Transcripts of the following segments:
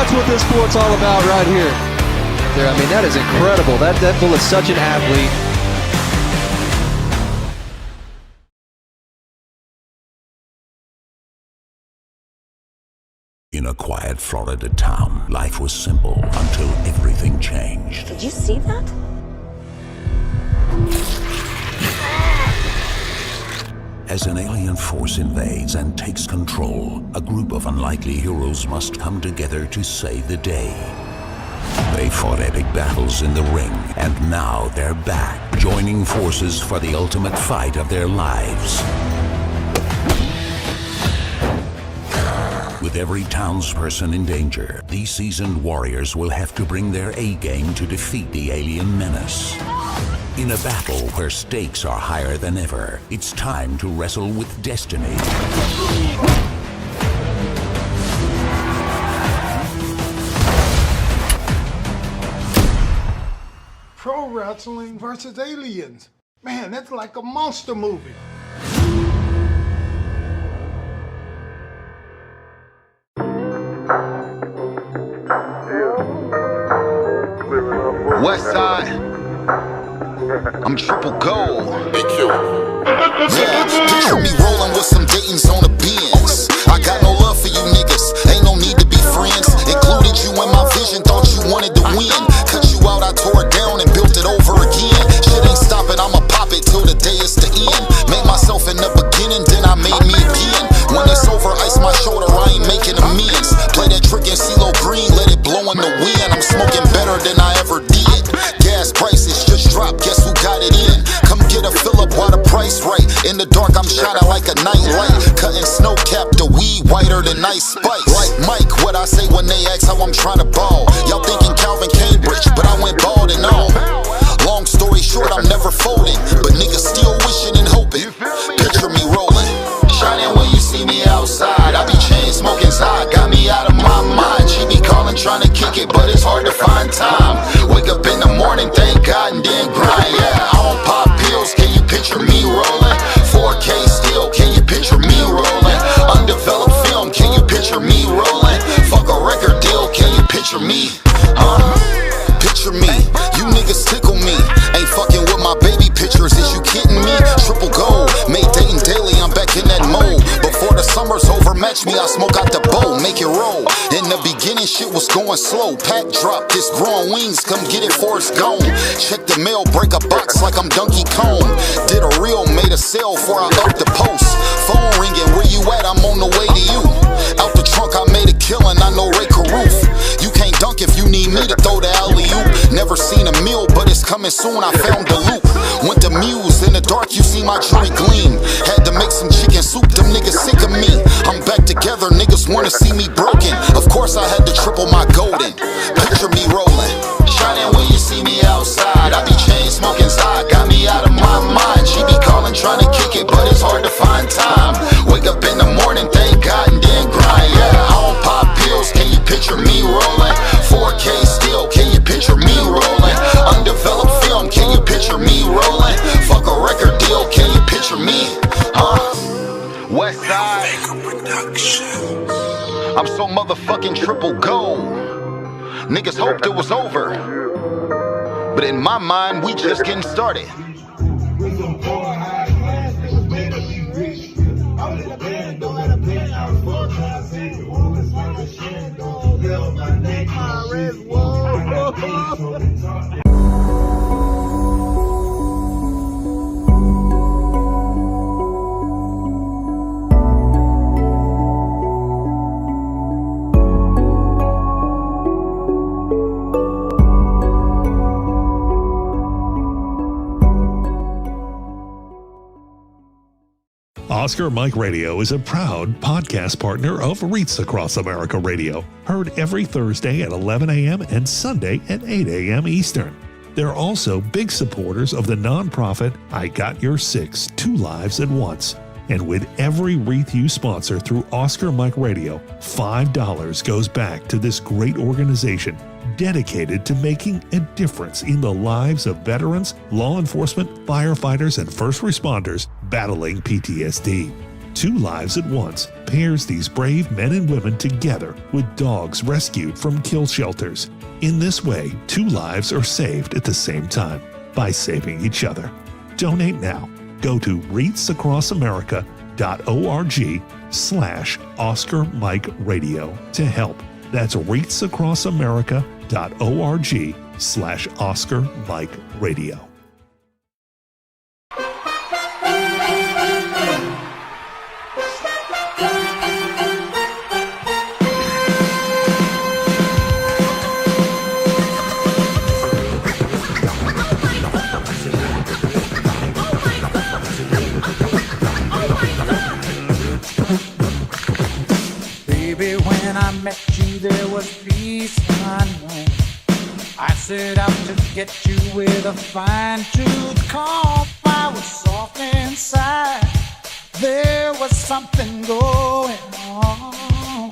That's what this sport's all about right here. I mean, that is incredible. That Deadpool is such an athlete. In a quiet Florida town, life was simple until everything changed. Did you see that? As an alien force invades and takes control, a group of unlikely heroes must come together to save the day. They fought epic battles in the ring, and now they're back, joining forces for the ultimate fight of their lives. With every townsperson in danger, these seasoned warriors will have to bring their A-game to defeat the alien menace. In a battle where stakes are higher than ever, it's time to wrestle with destiny. Pro wrestling versus aliens. Man, that's like a monster movie. West Side, I'm triple gold. Big Q. Yeah, picture me rolling with some Dayton's on the Benz. I got no love for you niggas, ain't no need to be friends. Included you in my vision, thought you wanted to win. Cut you out, I tore it down and built it over again. Shit ain't stopping, I'ma pop it till the day is the end. Made myself in the beginning, then I made me again. When it's over, ice my shoulder, I ain't making amends. Play that trick in CeeLo Green, let it blow in the wind. I'm smoking better than I ever did. Gas prices just dropped, guess who got it in? Come get a fill up while the price right. In the dark, I'm shining like a night light. Cutting snow cap, the weed whiter than ice spice. Like Mike, what I say when they ask how I'm trying to ball. Y'all thinking Calvin Cambridge, but I went bald and all. Long story short, I'm never folding, but niggas still wishing and hoping. Picture me rolling, shining when you see me outside. I be chain smoking side, got me out of my mind. She be calling, trying to kick it, but it's hard to find time. Wake up in the morning, thank God, and then grind. Yeah, I don't pop pills, can you picture me rolling? 4K still, can you picture me rolling? Undeveloped film, can you picture me rolling? Fuck a record deal, can you picture me? Picture me, you niggas tickle me. Ain't fucking with my baby pictures, is you kidding me? Triple gold, made Dayton daily, I'm back in that mode. Before the summer's over, match me, I smoke out the bowl, make it roll. In the beginning, shit was going slow. Pack drop, this growing wings, come get it before it's gone. Check the mail, break a box like I'm Donkey Kong. Did a reel, made a sale before I up the post. Phone ringing, where you at? I'm on the way to you. Out the trunk, I made a killing, I know Ray Caruth. You can't dunk if you need me to throw the alley-oop. Never seen a meal, but it's coming soon, I found the loop. Went to Muse, in the dark you see my jewelry gleam. Had to make some chicken soup, them niggas sick of me. I'm back together, niggas wanna see me broken. Of course I had to triple my golden. Picture me rolling, shining when you see me outside. I be chain smoking side, got me out of my mind. She be calling, trying to kick it, but it's hard to find time. Wake up in the morning, thank God, and then grind. Yeah, I don't pop pills, can you picture me rolling? 4K still, can you picture me rolling? Undeveloped film, can you picture me rolling? Fuck a record deal, can you picture me? West Side, I'm so motherfucking triple gold. Niggas hoped it was over, but in my mind, we just getting started. Oscar Mike Radio is a proud podcast partner of Wreaths Across America Radio, heard every Thursday at 11 a.m. and Sunday at 8 a.m. Eastern. They're also big supporters of the nonprofit I Got Your Six, Two Lives at Once. And with every Wreath you sponsor through Oscar Mike Radio, $5 goes back to this great organization dedicated to making a difference in the lives of veterans, law enforcement, firefighters, and first responders battling PTSD. Two Lives at Once pairs these brave men and women together with dogs rescued from kill shelters. In this way, 2 lives are saved at the same time by saving each other. Donate now. Go to wreathsacrossamerica.org/Oscar Mike Radio to help. That's wreathsacrossamerica.org/Oscar Mike Radio. When I met you, there was peace unknown. I set out to get you with a fine-tooth comb. I was soft inside. There was something going on.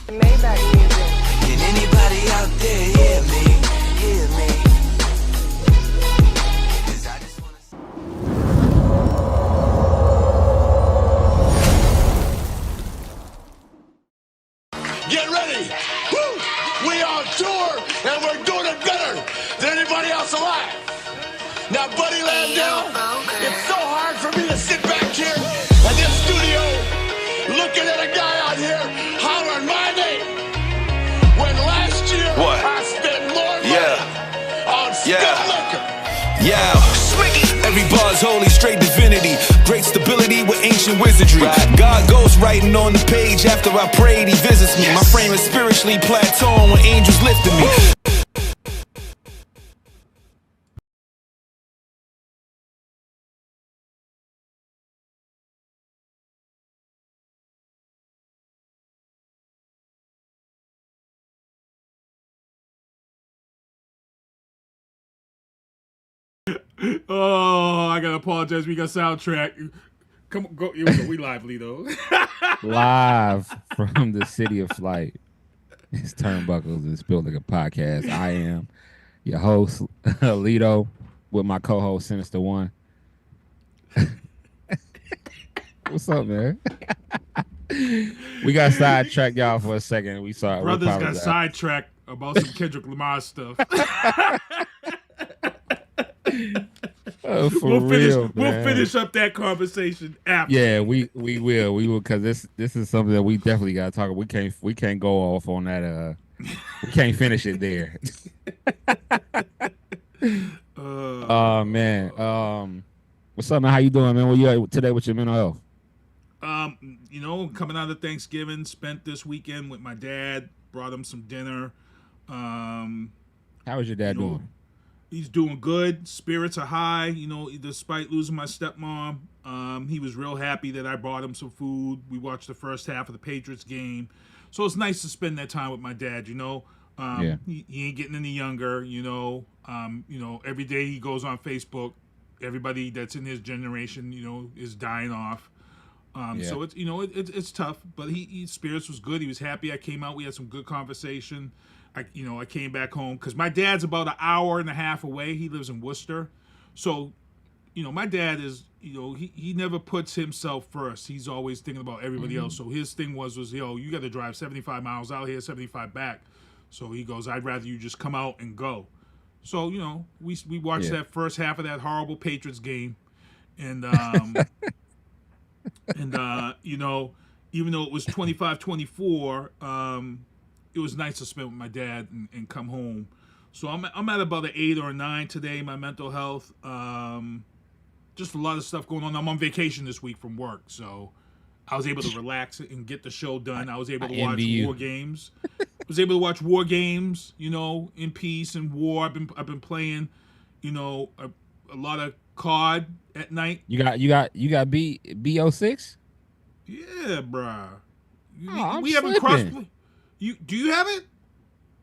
Maybach music. Can anybody out there hear me? Hear me? Get ready! Woo! We are on tour, and we're doing it better than anybody else alive. Now, Buddy Landell, it's so hard for me to sit back here in this studio looking at a guy out here hollering my name when last year I spent more money on Spilt liquor. Every bar's holy, straight divinity. Great stability with ancient wizardry. God goes writing on the page after I prayed, he visits me. My frame is spiritually plateauing when angels lifted me. Oh, I gotta apologize. We got soundtrack. Come on, go. Here we go. We live, Lito. Live from the city of flight. It's Turnbuckles and Spilt like a podcast. I am your host, Lito, with my co-host, Sinister One. What's up, man? We got sidetracked, y'all, for a second. We saw Brothers got sidetracked about some Kendrick Lamar stuff. We'll finish up that conversation after. Yeah, we will because this is something that we definitely got to talk about. We can't go off on that. We can't finish it there. Oh man, what's up, man? How you doing, man? Where you at today with your mental health? Coming out of Thanksgiving, spent this weekend with my dad. Brought him some dinner. How is your dad doing? He's doing good. Spirits are high. Despite losing my stepmom, he was real happy that I bought him some food. We watched the first half of the Patriots game, so it's nice to spend that time with my dad. He ain't getting any younger. Every day he goes on Facebook, everybody that's in his generation, is dying off. So it's tough. But his spirits was good. He was happy. I came out. We had some good conversation. I came back home because my dad's about an hour and a half away. He lives in Worcester. So, my dad is, he never puts himself first. He's always thinking about everybody else. So his thing was, you got to drive 75 miles out here, 75 back. So he goes, I'd rather you just come out and go. So, we watched that first half of that horrible Patriots game. And, even though it was 25-24, it was nice to spend with my dad and come home. So I'm at about an 8 or a 9 today. My mental health, just a lot of stuff going on. I'm on vacation this week from work, so I was able to relax and get the show done. I was able to watch War Games. War Games, in peace and war. I've been playing, a lot of COD at night. You got BO6? Yeah, bruh. We haven't crossed. Do you have it?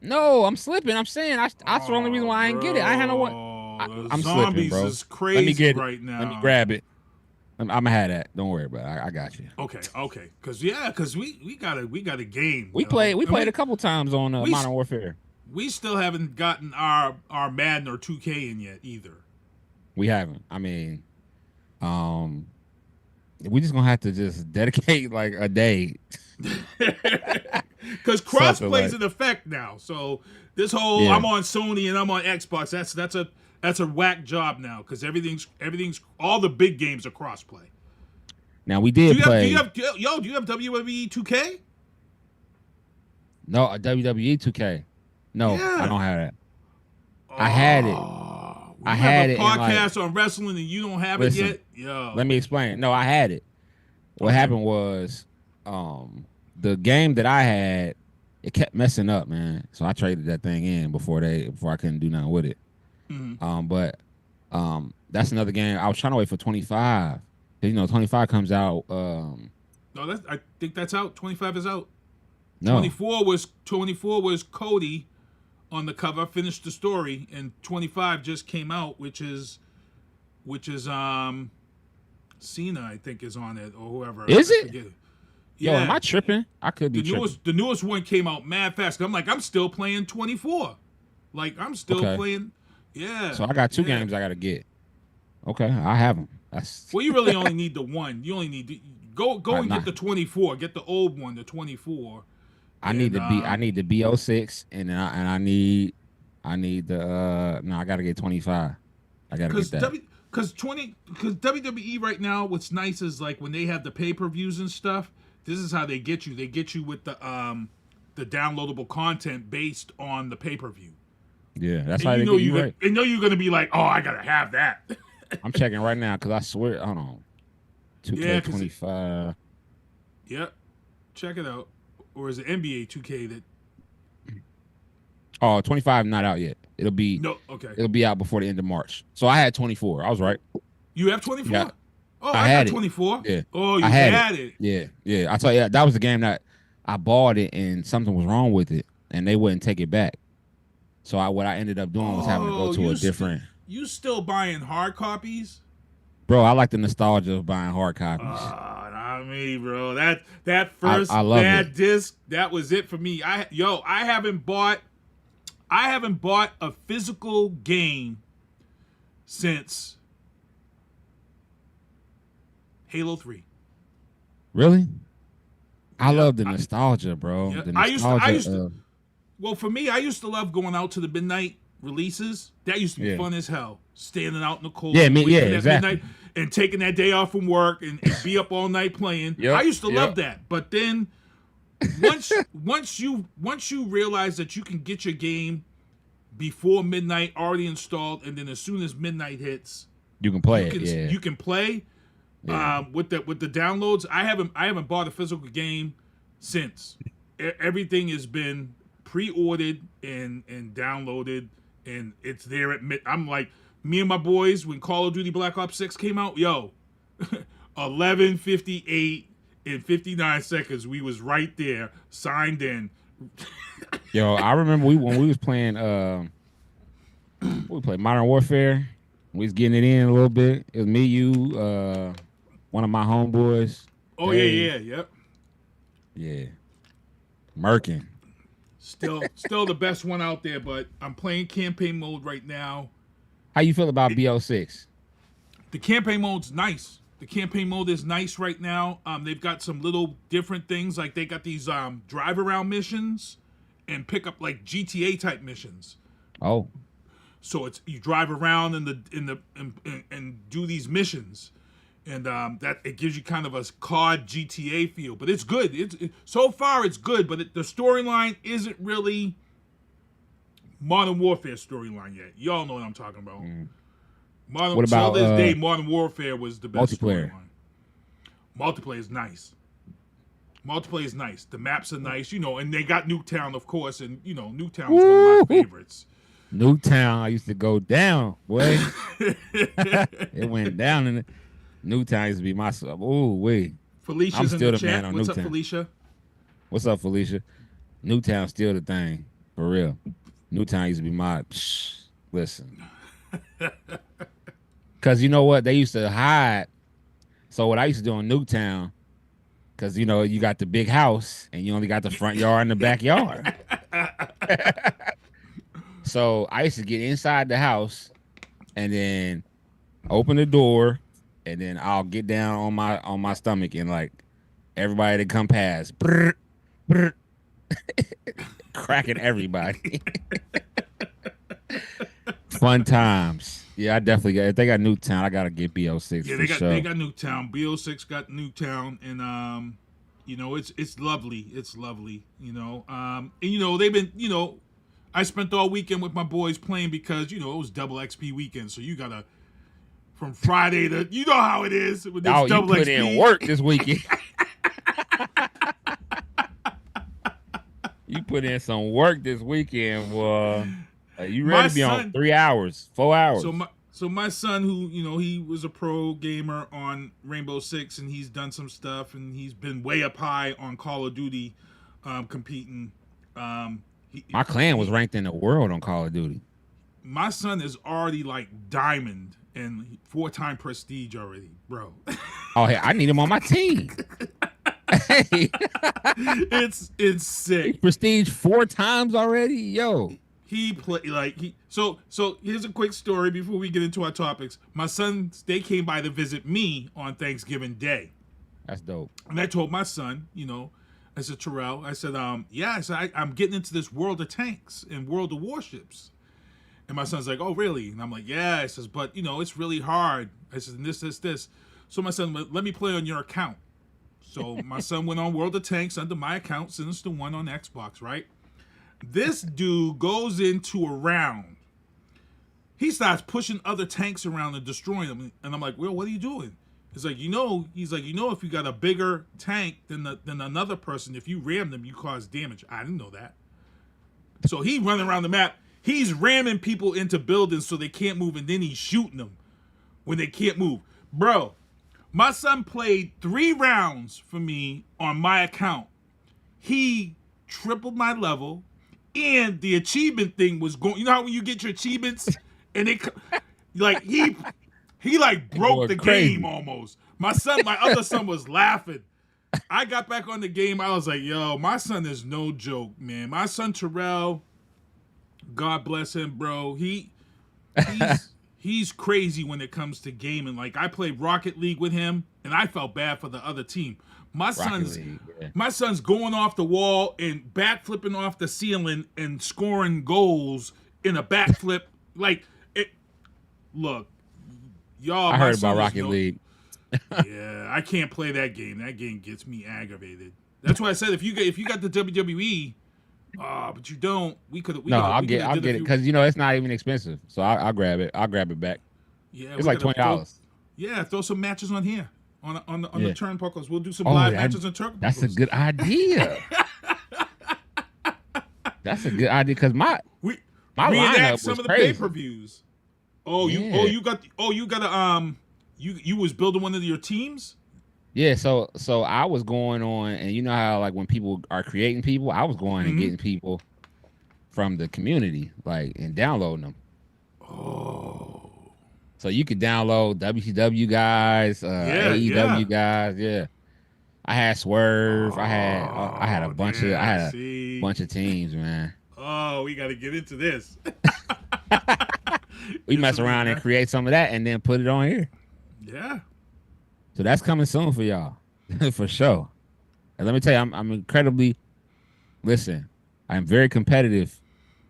No, I'm slipping. I'm saying that's the only reason why I ain't get it. I had no one. I'm slipping, bro. Is crazy. Let me get right now. Let me grab it. I'm gonna have that. Don't worry about it. I got you. Okay. Because we got a game. We played a couple times on Modern Warfare. We still haven't gotten our Madden or 2K in yet either. We haven't. I mean, we just gonna have to just dedicate like a day. Because crossplay is in effect now. So this whole I'm on Sony and I'm on Xbox. That's a whack job now because everything's all the big games are crossplay. Now we did play. Do you have WWE 2K? No, a WWE 2K. No, Yeah. I don't have that. I had it. I had it. Podcast on wrestling and you don't have it yet. Yo, let me explain. No, I had it. What happened was, the game that I had, it kept messing up, man. So I traded that thing in before I couldn't do nothing with it. Mm-hmm. But that's another game. I was trying to wait for 25. 25 comes out. No, I think that's out. 25 is out. No. 24 was Cody on the cover, finished the story, and 25 just came out, which is Cena, I think, is on it, or whoever. Is it? Yeah. Yo, am I tripping? I could be tripping. The newest one came out mad fast. I'm still playing 24. Like, I'm still playing. Yeah. So I got two games I got to get. Okay, I have them. Well, you really only need the one. You only need go and get the 24. Get the old one, the 24. I need the B06 and I need the no, I got to get 25. I got to get that. Because WWE right now, what's nice is like when they have the pay-per-views and stuff, this is how they get you. They get you with the downloadable content based on the pay-per-view. Yeah, that's how they get you right. I know you're gonna be like, oh, I gotta have that. I'm checking right now because I swear, hold on, 2K25. Yep, check it out. Or is it NBA 2K that? Oh, 25 not out yet. It'll be It'll be out before the end of March. So I had 24. I was right. You have 24? Yeah. Oh, I got 24. Yeah. Oh, you had it. Yeah. I tell you, that was the game that I bought it and something was wrong with it and they wouldn't take it back. So what I ended up doing was having to go to a different. You still buying hard copies? Bro, I like the nostalgia of buying hard copies. Not me, bro. That first bad disc, that was it for me. I haven't bought a physical game since Halo 3. Really? I love the nostalgia, bro. Yeah. The nostalgia I used to well, for me, I used to love going out to the midnight releases. That used to be fun as hell. Standing out in the cold. Exactly. Midnight and taking that day off from work and be up all night playing. I used to love that. But then once you realize that you can get your game before midnight already installed, and then as soon as midnight hits, you can play You can play. With the downloads. I haven't bought a physical game since. Everything has been pre-ordered and downloaded, and it's there at I'm like, me and my boys, when Call of Duty Black Ops 6 came out, 11:58 in 59 seconds, we was right there, signed in. Yo, I remember when we was playing we played Modern Warfare. We was getting it in a little bit. It was me, you, one of my homeboys. Oh, yep. Yeah. Merkin. Still the best one out there, but I'm playing campaign mode right now. How you feel about BO6? The campaign mode's nice. The campaign mode is nice right now. They've got some little different things, like they got these drive around missions and pick up like GTA type missions. Oh. So it's you drive around and do these missions, and that it gives you kind of a COD GTA feel. But it's good. So far it's good, but the storyline isn't really Modern Warfare storyline yet. Y'all know what I'm talking about. What about till this day? Modern Warfare was the best multiplayer? Multiplayer is nice. Multiplayer is nice. The maps are nice, and they got Nuketown, of course, and Nuketown was one of my favorites. Nuketown, I used to go down, boy. It went down, and Nuketown used to be my sub. Oh, wait. Felicia's I'm still in the the man chat. on What's Nuketown. up, Felicia? What's up, Felicia? Nuketown still the thing, for real. Nuketown used to be my listen. Because you know what? They used to hide. So what I used to do in Nuketown, because, you got the big house, and you only got the front yard and the backyard. So I used to get inside the house, and then open the door, and then I'll get down on my stomach and like everybody that come past, brr, brr, cracking everybody. Fun times. Yeah, I definitely got. If they got Newtown, I gotta get BO6. Yeah, they got Newtown. BO6 got Newtown, and you know, it's lovely. It's lovely. You know, and you know they've been. You know, I spent all weekend with my boys playing because you know it was double XP weekend, so you gotta from Friday to you know how it is with this double you put XP. in work this weekend. You put in some work this weekend, boy. You ready to be on 3 hours, 4 hours? So my son, who you know, he was a pro gamer on Rainbow Six, and he's done some stuff, and he's been way up high on Call of Duty, competing. My clan was ranked in the world on Call of Duty. My son is already like diamond and 4-time prestige already, bro. Oh, hey, I need him on my team. Hey. It's sick. Prestige 4 times already, yo. He played like he. So here's a quick story before we get into our topics. My sons, they came by to visit me on Thanksgiving Day. That's dope. And I told my son, you know, I said, Terrell, I said, I'm getting into this World of Tanks and World of Warships. And my son's like, oh, really? And I'm like, yeah. I says, but, you know, it's really hard. I said, this. So my son, let me play on your account. So my son went on World of Tanks under my account, Sinister One on Xbox, right? This dude goes into a round. He starts pushing other tanks around and destroying them. And I'm like, well, what are you doing? He's like, if you got a bigger tank than another person, if you ram them, you cause damage. I didn't know that. So he running around the map. He's ramming people into buildings so they can't move, and then he's shooting them when they can't move. Bro, my son played 3 rounds for me on my account. He tripled my level, and the achievement thing was going. You know how when you get your achievements, and they like he like broke the game almost. My other son was laughing. I got back on the game. I was like, yo, my son is no joke, man. My son Terrell, God bless him, bro. He's crazy when it comes to gaming. Like, I played Rocket League with him, and I felt bad for the other team. My son's going off the wall and backflipping off the ceiling and scoring goals in a backflip. Like, look, y'all. I heard about Rocket League. Yeah, I can't play that game. That game gets me aggravated. That's why I said if you got the WWE, but you don't. I'll get it because you know it's not even expensive. So I'll grab it. I'll grab it back. Yeah, it's like $20. Yeah, throw some matches on here on the Turnbuckles. We'll do some live matches on Turnbuckles. That's a good idea. That's a good idea because my lineup was some of the crazy. pay-per-views. You was building one of your teams? Yeah, so I was going on, and you know how like when people are creating people, I was going and getting people from the community, like, and downloading them. Oh. So you could download WCW guys, AEW guys, yeah. I had Swerve, I had a bunch of teams, man. Oh, we got to get into this. We mess around and create some of that and then put it on here. Yeah. So that's coming soon for y'all, for sure. And let me tell you, I'm incredibly. Listen, I'm very competitive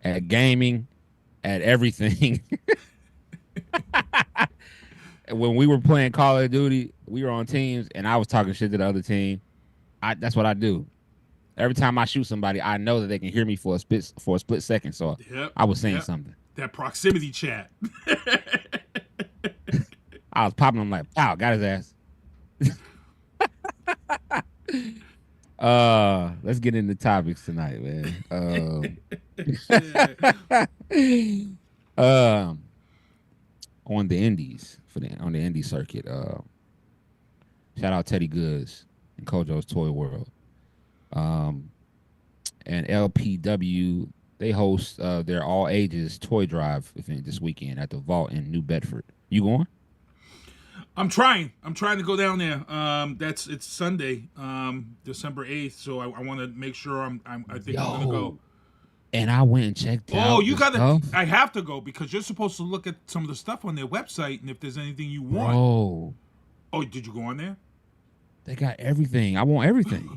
at gaming, at everything. When we were playing Call of Duty, we were on teams, and I was talking shit to the other team. That's what I do. Every time I shoot somebody, I know that they can hear me for a split second. So I was saying something. That proximity chat. I was popping them like, wow, got his ass. Let's get into topics tonight, man. On the indies on the indie circuit, shout out Teddy Goodz and Cojo's Toy World, and LPW. They host their all ages toy drive event this weekend at the Vault in New Bedford. You going? I'm trying to go down there. It's Sunday, December 8th. So I want to make sure I think I'm gonna go. And I went and checked out. Oh, you gotta. Stuff. I have to go because you're supposed to look at some of the stuff on their website and if there's anything you want. Bro. Oh, did you go on there? They got everything. I want everything.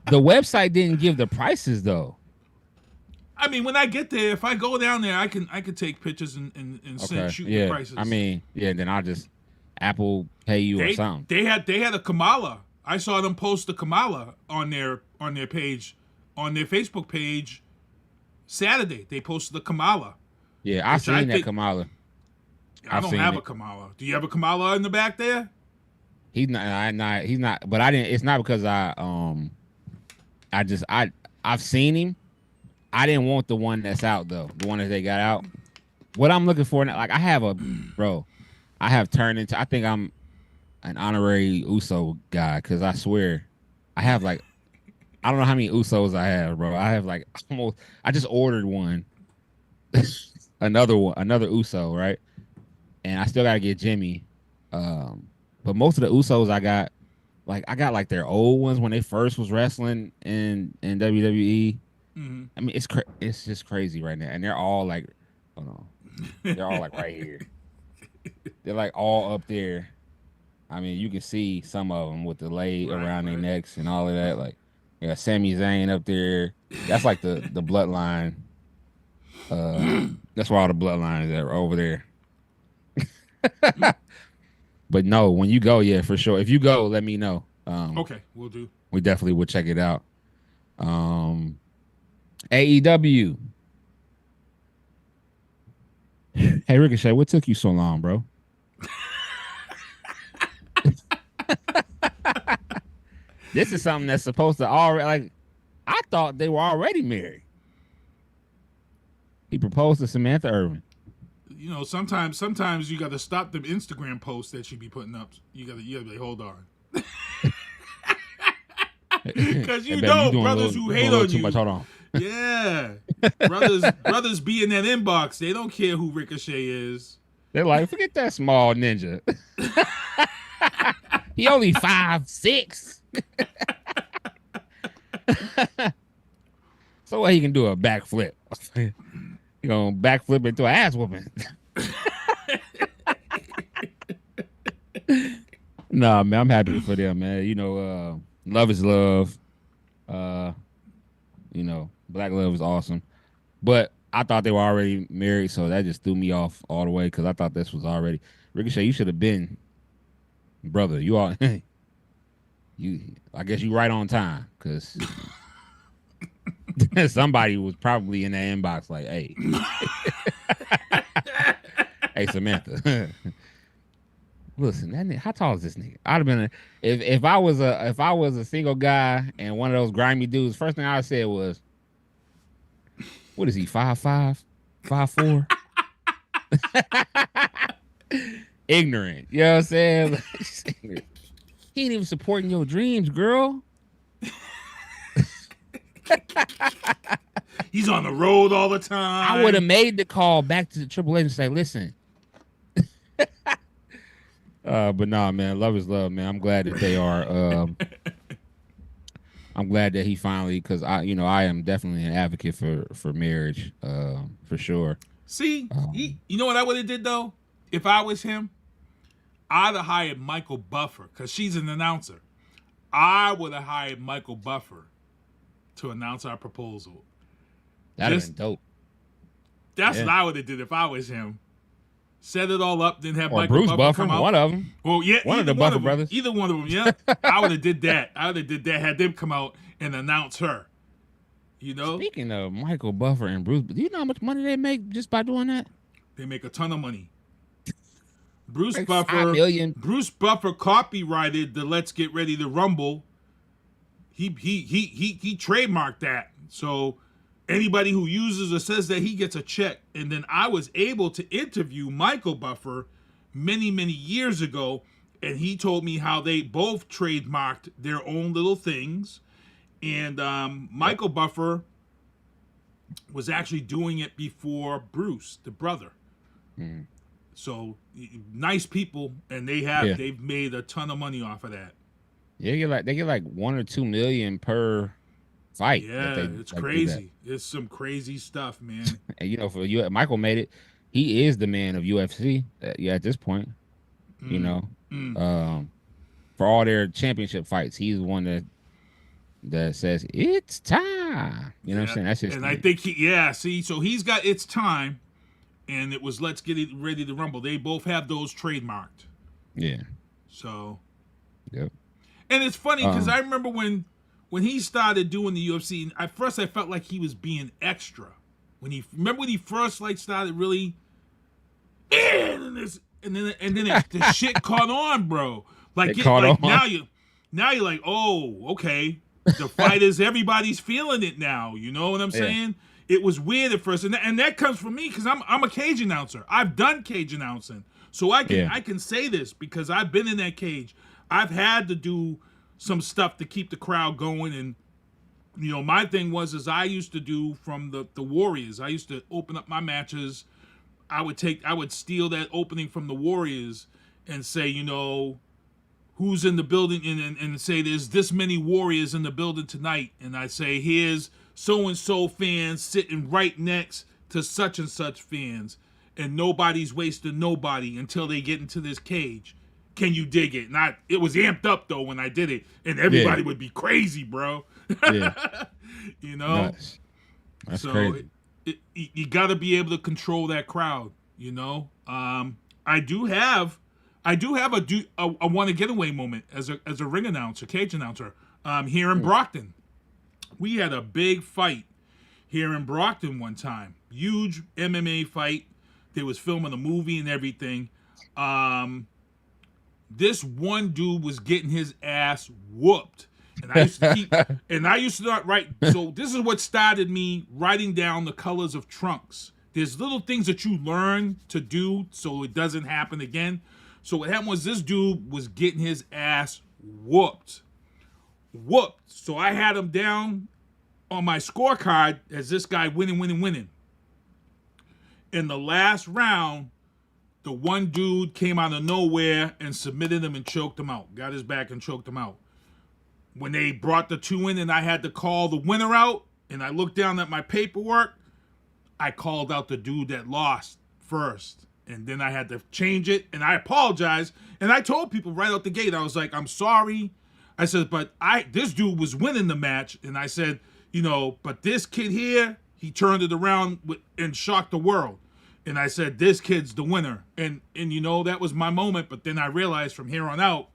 The website didn't give the prices though. I mean, when I get there, if I go down there, I can take pictures and shoot the prices. I mean, then I'll just Apple pay you or something. They had a Kamala. I saw them post the Kamala on their page, on their Facebook page. Saturday they posted the Kamala. Yeah, I seen that Kamala. I don't have a Kamala. Do you have a Kamala in the back there? He's not. But I didn't. It's not because I've seen him. I didn't want the one that's out though. The one that they got out. What I'm looking for now, like I have turned into. I think I'm an honorary Uso guy because I swear, I have like, I don't know how many Usos I have, bro. I have like almost. I just ordered one, another Uso, right? And I still gotta get Jimmy. But most of the Usos I got like their old ones when they first was wrestling in WWE. Mm-hmm. I mean, it's just crazy right now, and they're all like, hold on, they're all like right here. They're like all up there. I mean, you can see some of them with the leg around their necks and all of that. Like, yeah, Sami Zayn up there. That's like the bloodline. That's where all the bloodlines are over there. But no, when you go, yeah, for sure. If you go, let me know. Okay, we'll do. We definitely will check it out. AEW. Hey, Ricochet, what took you so long, bro? This is something that's supposed to already, like, I thought they were already married. He proposed to Samantha Irvin. You know, sometimes you got to stop them Instagram posts that you be putting up. You got to be like, hold on. Because you know brothers who hate on you. Much. Hold on. Yeah. brothers be in that inbox. They don't care who Ricochet is. They're like, forget that small ninja. He only 5'6". So what, he can do a backflip. You know, backflip into an ass whooping. Nah, man, I'm happy for them, man. You know, love is love. You know, black love is awesome. But I thought they were already married, so that just threw me off all the way because I thought this was already Ricochet. You should have been, brother. You are. I guess you right on time because somebody was probably in the inbox like, "Hey, hey Samantha, listen, that nigga, how tall is this nigga?" I'd have been if I was a single guy and one of those grimy dudes. First thing I said was, "What is he? 5'5", 5'4"?" Ignorant, you know what I'm saying? He ain't even supporting your dreams, girl. He's on the road all the time. I would have made the call back to the Triple H and say, listen. But nah, man, love is love, man. I'm glad that they are. I'm glad that he finally, because I am definitely an advocate for marriage, for sure. See, you know what I would have did though? If I was him, I'd have hired Michael Buffer because she's an announcer. I would have hired Michael Buffer to announce our proposal. That'd have been dope. That's what I would have did if I was him. Set it all up, then have or Michael Bruce Buffer come out. One of them. Well, yeah, one of the Buffer brothers. Either one of them, yeah. I would have did that. Had them come out and announce her. You know. Speaking of Michael Buffer and Bruce, do you know how much money they make just by doing that? They make a ton of money. Bruce Buffer copyrighted the "Let's Get Ready to Rumble." He trademarked that. So anybody who uses or says that, he gets a check. And then I was able to interview Michael Buffer many, many years ago, and he told me how they both trademarked their own little things. And Michael Buffer was actually doing it before Bruce, the brother. Mm-hmm. So nice people, and they've made a ton of money off of that. Yeah, they get like $1 or $2 million per fight. Yeah, it's crazy. It's some crazy stuff, man. And you know, for you, Michael made it. He is the man of UFC. At this point, you know, for all their championship fights, he's the one that says it's time. You know what I'm saying? That's his. And thing. I think so he's got it's time, and it was let's get it ready to rumble. They both have those trademarked. Yeah. So. Yep. And it's funny because I remember when he started doing the UFC, at first I felt like he was being extra. When he first like started really, and then the shit caught on, bro. Like, now you're like, oh, okay. The fighters, everybody's feeling it now. You know what I'm saying? It was weird at first, and that comes from me because I'm a cage announcer. I've done cage announcing, so I can say this because I've been in that cage. I've had to do some stuff to keep the crowd going, and you know, my thing was I used to do from the Warriors. I used to open up my matches. I would steal that opening from the Warriors and say, you know, who's in the building, and say there's this many Warriors in the building tonight, and I say here's so and so fans sitting right next to such and such fans, and nobody's wasting nobody until they get into this cage. Can you dig it? It was amped up though when I did it, and everybody would be crazy, bro. You know, that's crazy. You got to be able to control that crowd. You know, I do have a want to get away moment as a ring announcer, cage announcer. Here in Brockton, we had a big fight here in Brockton one time. Huge MMA fight. They was filming a movie and everything. This one dude was getting his ass whooped. And I used to not write. So this is what started me writing down the colors of trunks. There's little things that you learn to do so it doesn't happen again. So what happened was this dude was getting his ass whooped. So I had him down on my scorecard as this guy winning. In the last round, the one dude came out of nowhere and submitted him and choked him out. Got his back and choked him out. When they brought the two in and I had to call the winner out, and I looked down at my paperwork, I called out the dude that lost first. And then I had to change it, and I apologized. And I told people right out the gate, I was like, I'm sorry. I said, but this dude was winning the match. And I said, you know, but this kid here, he turned it around and shocked the world. And I said, this kid's the winner. And you know, that was my moment. But then I realized from here on out,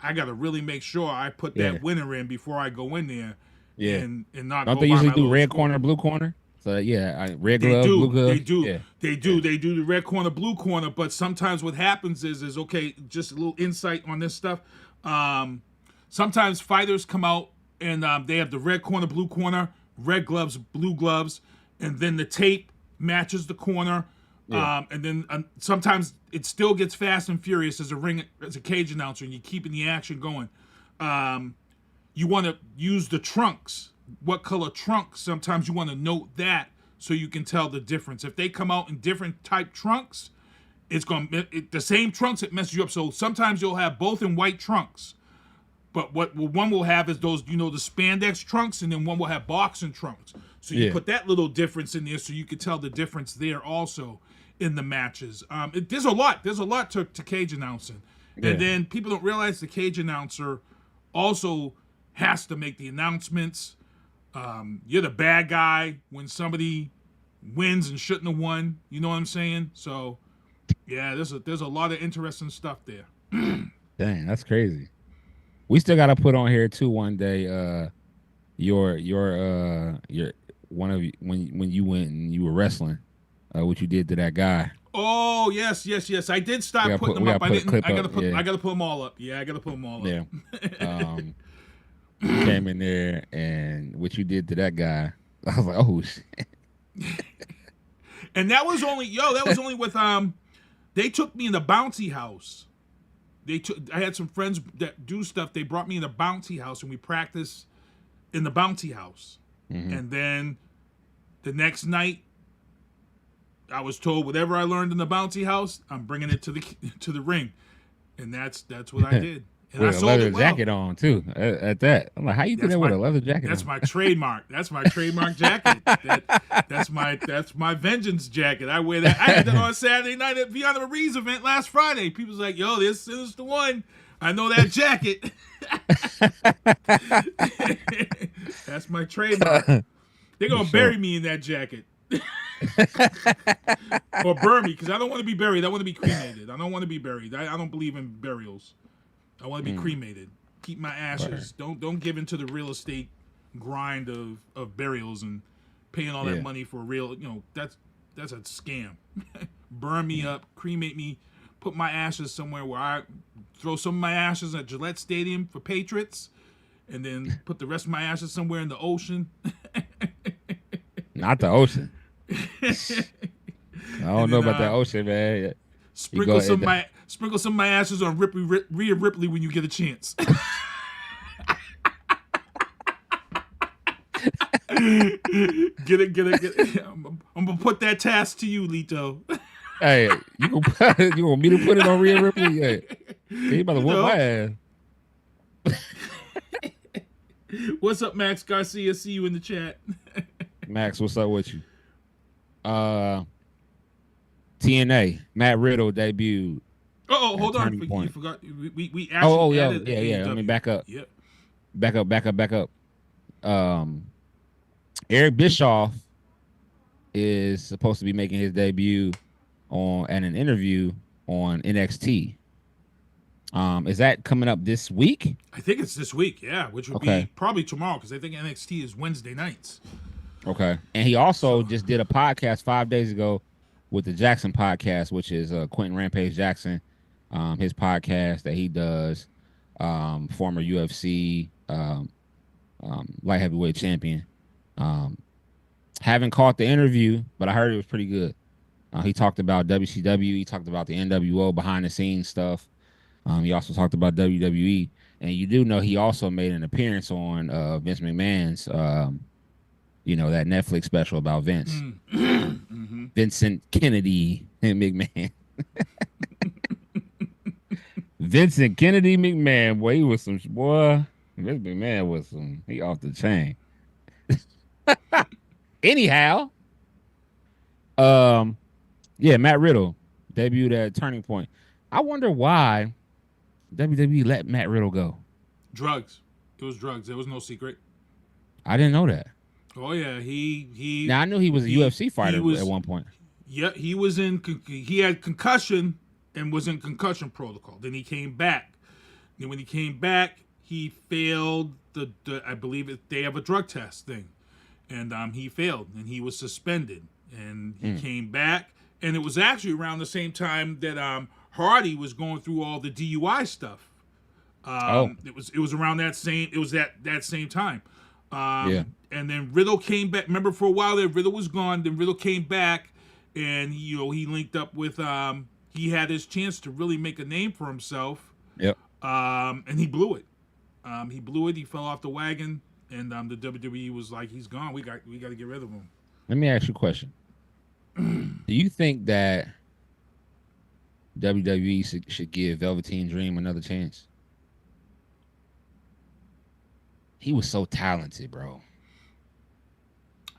I got to really make sure I put that winner in before I go in there. Yeah. And not Don't go they by usually my do little red score. corner, blue corner? So red glove, blue glove. They do. Yeah. They do. They do the red corner, blue corner. But sometimes what happens is okay. Just a little insight on this stuff. Sometimes fighters come out and they have the red corner, blue corner, red gloves, blue gloves, and then the tape matches the corner. Yeah. And then sometimes it still gets fast and furious as a cage announcer, and you're keeping the action going. You want to use the trunks. What color trunks? Sometimes you want to note that so you can tell the difference. If they come out in different type trunks, the same trunks, it messes you up. So sometimes you'll have both in white trunks. But what one will have is those, you know, the spandex trunks, and then one will have boxing trunks. So you put that little difference in there so you can tell the difference there also in the matches. There's a lot to cage announcing. Yeah. And then people don't realize the cage announcer also has to make the announcements. You're the bad guy when somebody wins and shouldn't have won. You know what I'm saying? So, yeah, there's a lot of interesting stuff there. Dang, that's crazy. We still got to put on here too one day. Your one of you when you went and you were wrestling, what you did to that guy. Oh yes. I did start putting them up. I gotta put them all up. Yeah, I gotta put them all up. Yeah. You came in there and what you did to that guy. I was like, oh shit. And that was only with they took me in the bouncy house. I had some friends that do stuff. They brought me in the bouncy house and we practiced in the bouncy house. Mm-hmm. And then the next night, I was told whatever I learned in the bouncy house, I'm bringing it to the ring, and that's what I did. And with a leather jacket on too. At that, I'm like, how you do that with a leather jacket? That's on? my trademark. That's my trademark jacket. That's my vengeance jacket. I wear that. I had that on Saturday night at Beyond the Marie's event last Friday. People's like, yo, this is the one. I know that jacket. That's my trademark. They're gonna bury me in that jacket. Or burn me, because I don't want to be buried. I want to be cremated. I don't want to be buried. I don't believe in burials. I want to be cremated. Keep my ashes. Right. Don't give into the real estate grind of burials and paying all that money for real. That's a scam. Burn me up, cremate me, put my ashes somewhere where I throw some of my ashes at Gillette Stadium for Patriots, and then put the rest of my ashes somewhere in the ocean. Not the ocean. I don't know about that ocean, man. Sprinkle some of my ashes on Rhea Ripley when you get a chance. Get it. I'm gonna put that task to you, Lito. Hey, you want me to put it on Rhea Ripley? Hey, he about to whoop my ass. What's up, Max Garcia? See you in the chat. Max, what's up with you? TNA, Matt Riddle debuted. Oh, hold on. You forgot. We actually added yeah. Let me back up. Yep. Back up. Eric Bischoff is supposed to be making his debut at an interview on NXT. Is that coming up this week? I think it's this week, yeah, which would be probably tomorrow, because I think NXT is Wednesday nights. Okay. And he also just did a podcast 5 days ago with the Jackson podcast, which is Quentin Rampage Jackson, his podcast that he does, former UFC light heavyweight champion. Haven't caught the interview, but I heard it was pretty good. He talked about WCW. He talked about the NWO behind the scenes stuff. He also talked about WWE. And you do know he also made an appearance on Vince McMahon's, that Netflix special about Vince. Mm-hmm. Vincent Kennedy McMahon. Vincent Kennedy McMahon, boy, he was some boy. Vince McMahon was he off the chain. Anyhow, Matt Riddle debuted at Turning Point. I wonder why WWE let Matt Riddle go. Drugs. It was drugs. There was no secret. I didn't know that. Oh yeah, he. Now I knew he was a UFC fighter at one point. Yeah, he was he had concussion and was in concussion protocol. Then he came back. Then when he came back, he failed the I believe they have a drug test thing, and he failed and he was suspended. And he came back, and it was actually around the same time that Hardy was going through all the DUI stuff. It was around that same time. And then Riddle came back. Remember, for a while there, Riddle was gone. Then Riddle came back, and he linked up with he had his chance to really make a name for himself. Yep. And he blew it. He fell off the wagon, and the WWE was like, he's gone. We got to get rid of him. Let me ask you a question. Do you think that WWE should give Velveteen Dream another chance? He was so talented, bro.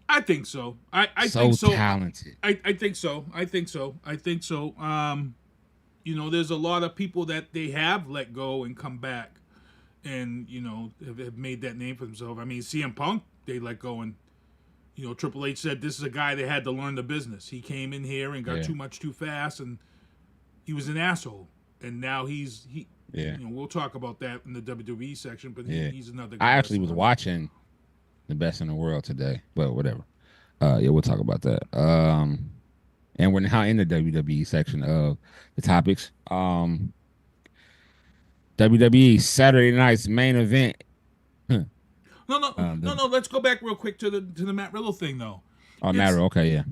I think so. I think so. Talented. I think so. There's a lot of people that they have let go and come back, and have made that name for themselves. I mean, CM Punk, they let go, and Triple H said this is a guy that had to learn the business. He came in here and got too much too fast, and he was an asshole. And now we'll talk about that in the WWE section, but he's another guy. I actually was watching the Best in the World today, but whatever. We'll talk about that. And we're now in the WWE section of the topics. WWE Saturday night's main event. No. Let's go back real quick to the Matt Riddle thing, though. Oh, Matt Riddle. Okay, yeah.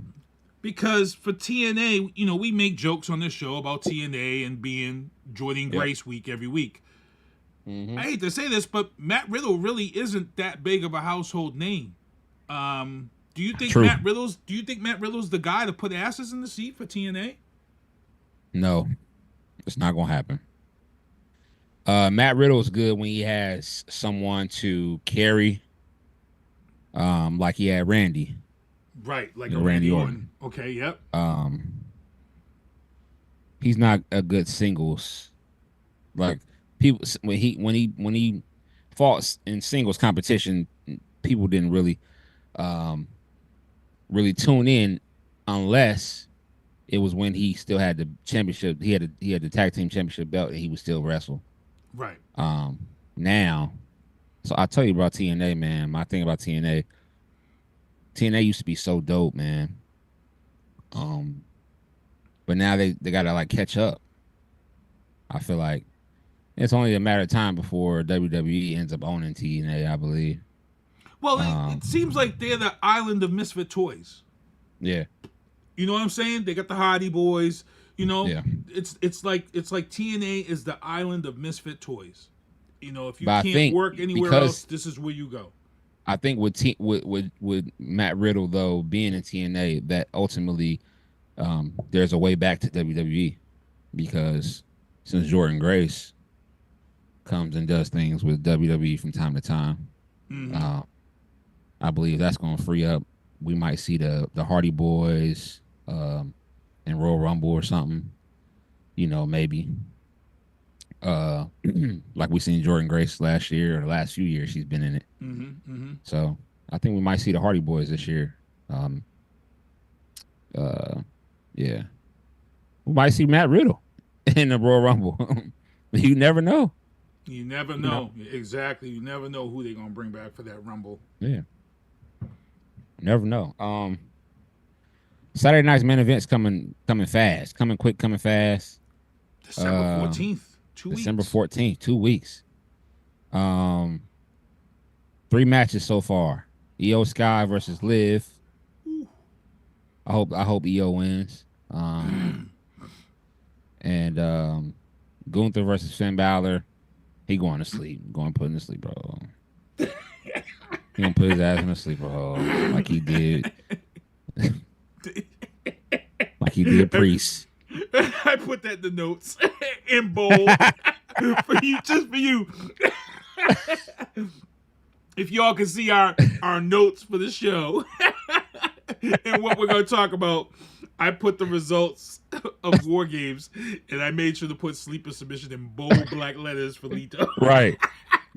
Because for TNA, we make jokes on this show about TNA and being Jordan Grace week every week. Mm-hmm. I hate to say this, but Matt Riddle really isn't that big of a household name. Do you think Matt Riddle's the guy to put asses in the seat for TNA? No, it's not gonna happen. Matt Riddle is good when he has someone to carry, like he had Randy. Right, like You a know, Randy Randy Orton. Okay, yep. He's not a good singles. Like people when he fought in singles competition, people didn't really tune in unless it was when he still had the championship. He had the tag team championship belt and he would still wrestle. Right. Now, so I'll tell you about TNA, man. My thing about TNA used to be so dope, man. But now they gotta like catch up. I feel like it's only a matter of time before WWE ends up owning TNA, I believe. Well, it seems like they're the island of misfit toys. Yeah. You know what I'm saying? They got the Hardy Boys. You know, Yeah. It's like TNA is the island of misfit toys. You know, if you But I can't think work anywhere because- else, this is where you go. I think with Matt Riddle though being in TNA, that ultimately there's a way back to WWE because since Jordan Grace comes and does things with WWE from time to time, I believe that's going to free up. We might see the Hardy Boys in Royal Rumble or something, you know, maybe. Like we seen Jordan Grace last year or the last few years she's been in it. So I think we might see the Hardy Boys this year. Yeah. We might see Matt Riddle in the Royal Rumble. You never know. You never know. Exactly. You never know who they're going to bring back for that Rumble. Yeah. Never know. Saturday night's main event's coming fast. Coming quick, coming fast. December 14th. 2 weeks. December 14th, 2 weeks. 3 matches so far. IYO SKY versus Liv. I hope IYO wins. And Gunther versus Finn Balor. He going to sleep. Going to put him to sleep, bro. He gonna put his ass in a sleeper hole like he did. Like he did Priest. I put that in the notes in bold for you, just for you. If y'all can see our notes for the show and what we're going to talk about, I put the results of War Games, and I made sure to put sleeper submission in bold black letters for Lito. Right.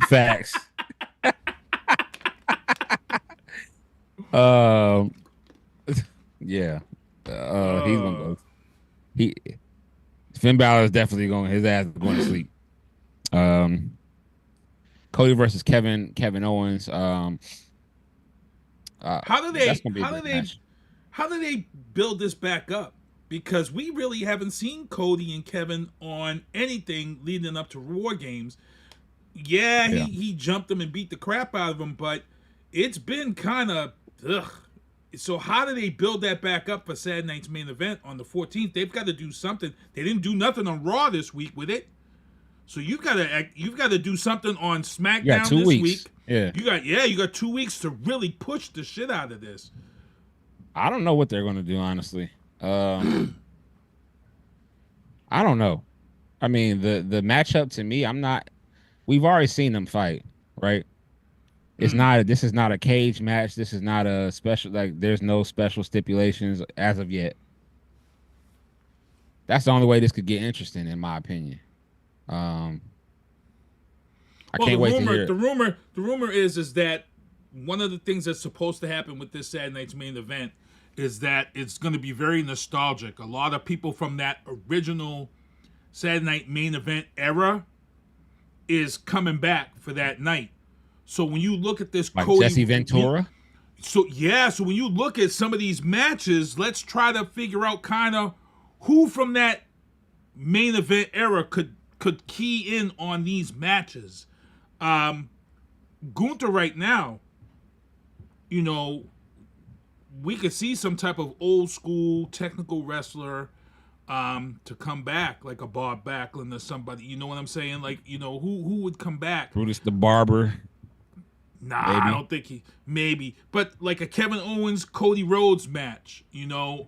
Facts. Yeah. He's gonna go. Finn Balor is definitely going. His ass is going to sleep. Cody versus Kevin Owens. How do they build this back up? Because we really haven't seen Cody and Kevin on anything leading up to War Games. Yeah, he jumped them and beat the crap out of them, but it's been kind of ugh. So how do they build that back up for Saturday night's main event on the 14th? They've got to do something. They didn't do nothing on Raw this week with it. So you've got to do something on SmackDown this week. Yeah. You got 2 weeks to really push the shit out of this. I don't know what they're going to do, honestly. I don't know. I mean, the matchup to me, we've already seen them fight, right? It's not. This is not a cage match. This is not a special. Like, there's no special stipulations as of yet. That's the only way this could get interesting, in my opinion. I can't wait to hear. The rumor is that one of the things that's supposed to happen with this Saturday night's main event is that it's going to be very nostalgic. A lot of people from that original Saturday night main event era is coming back for that night. So when you look at this, like Cody, Jesse Ventura. So when you look at some of these matches, let's try to figure out kind of who from that main event era could key in on these matches. Gunther right now, you know, we could see some type of old school technical wrestler to come back, like a Bob Backlund or somebody. You know what I'm saying? Like, you know, who would come back? Brutus the Barber. Nah, maybe. I don't think maybe. But like a Kevin Owens, Cody Rhodes match, you know,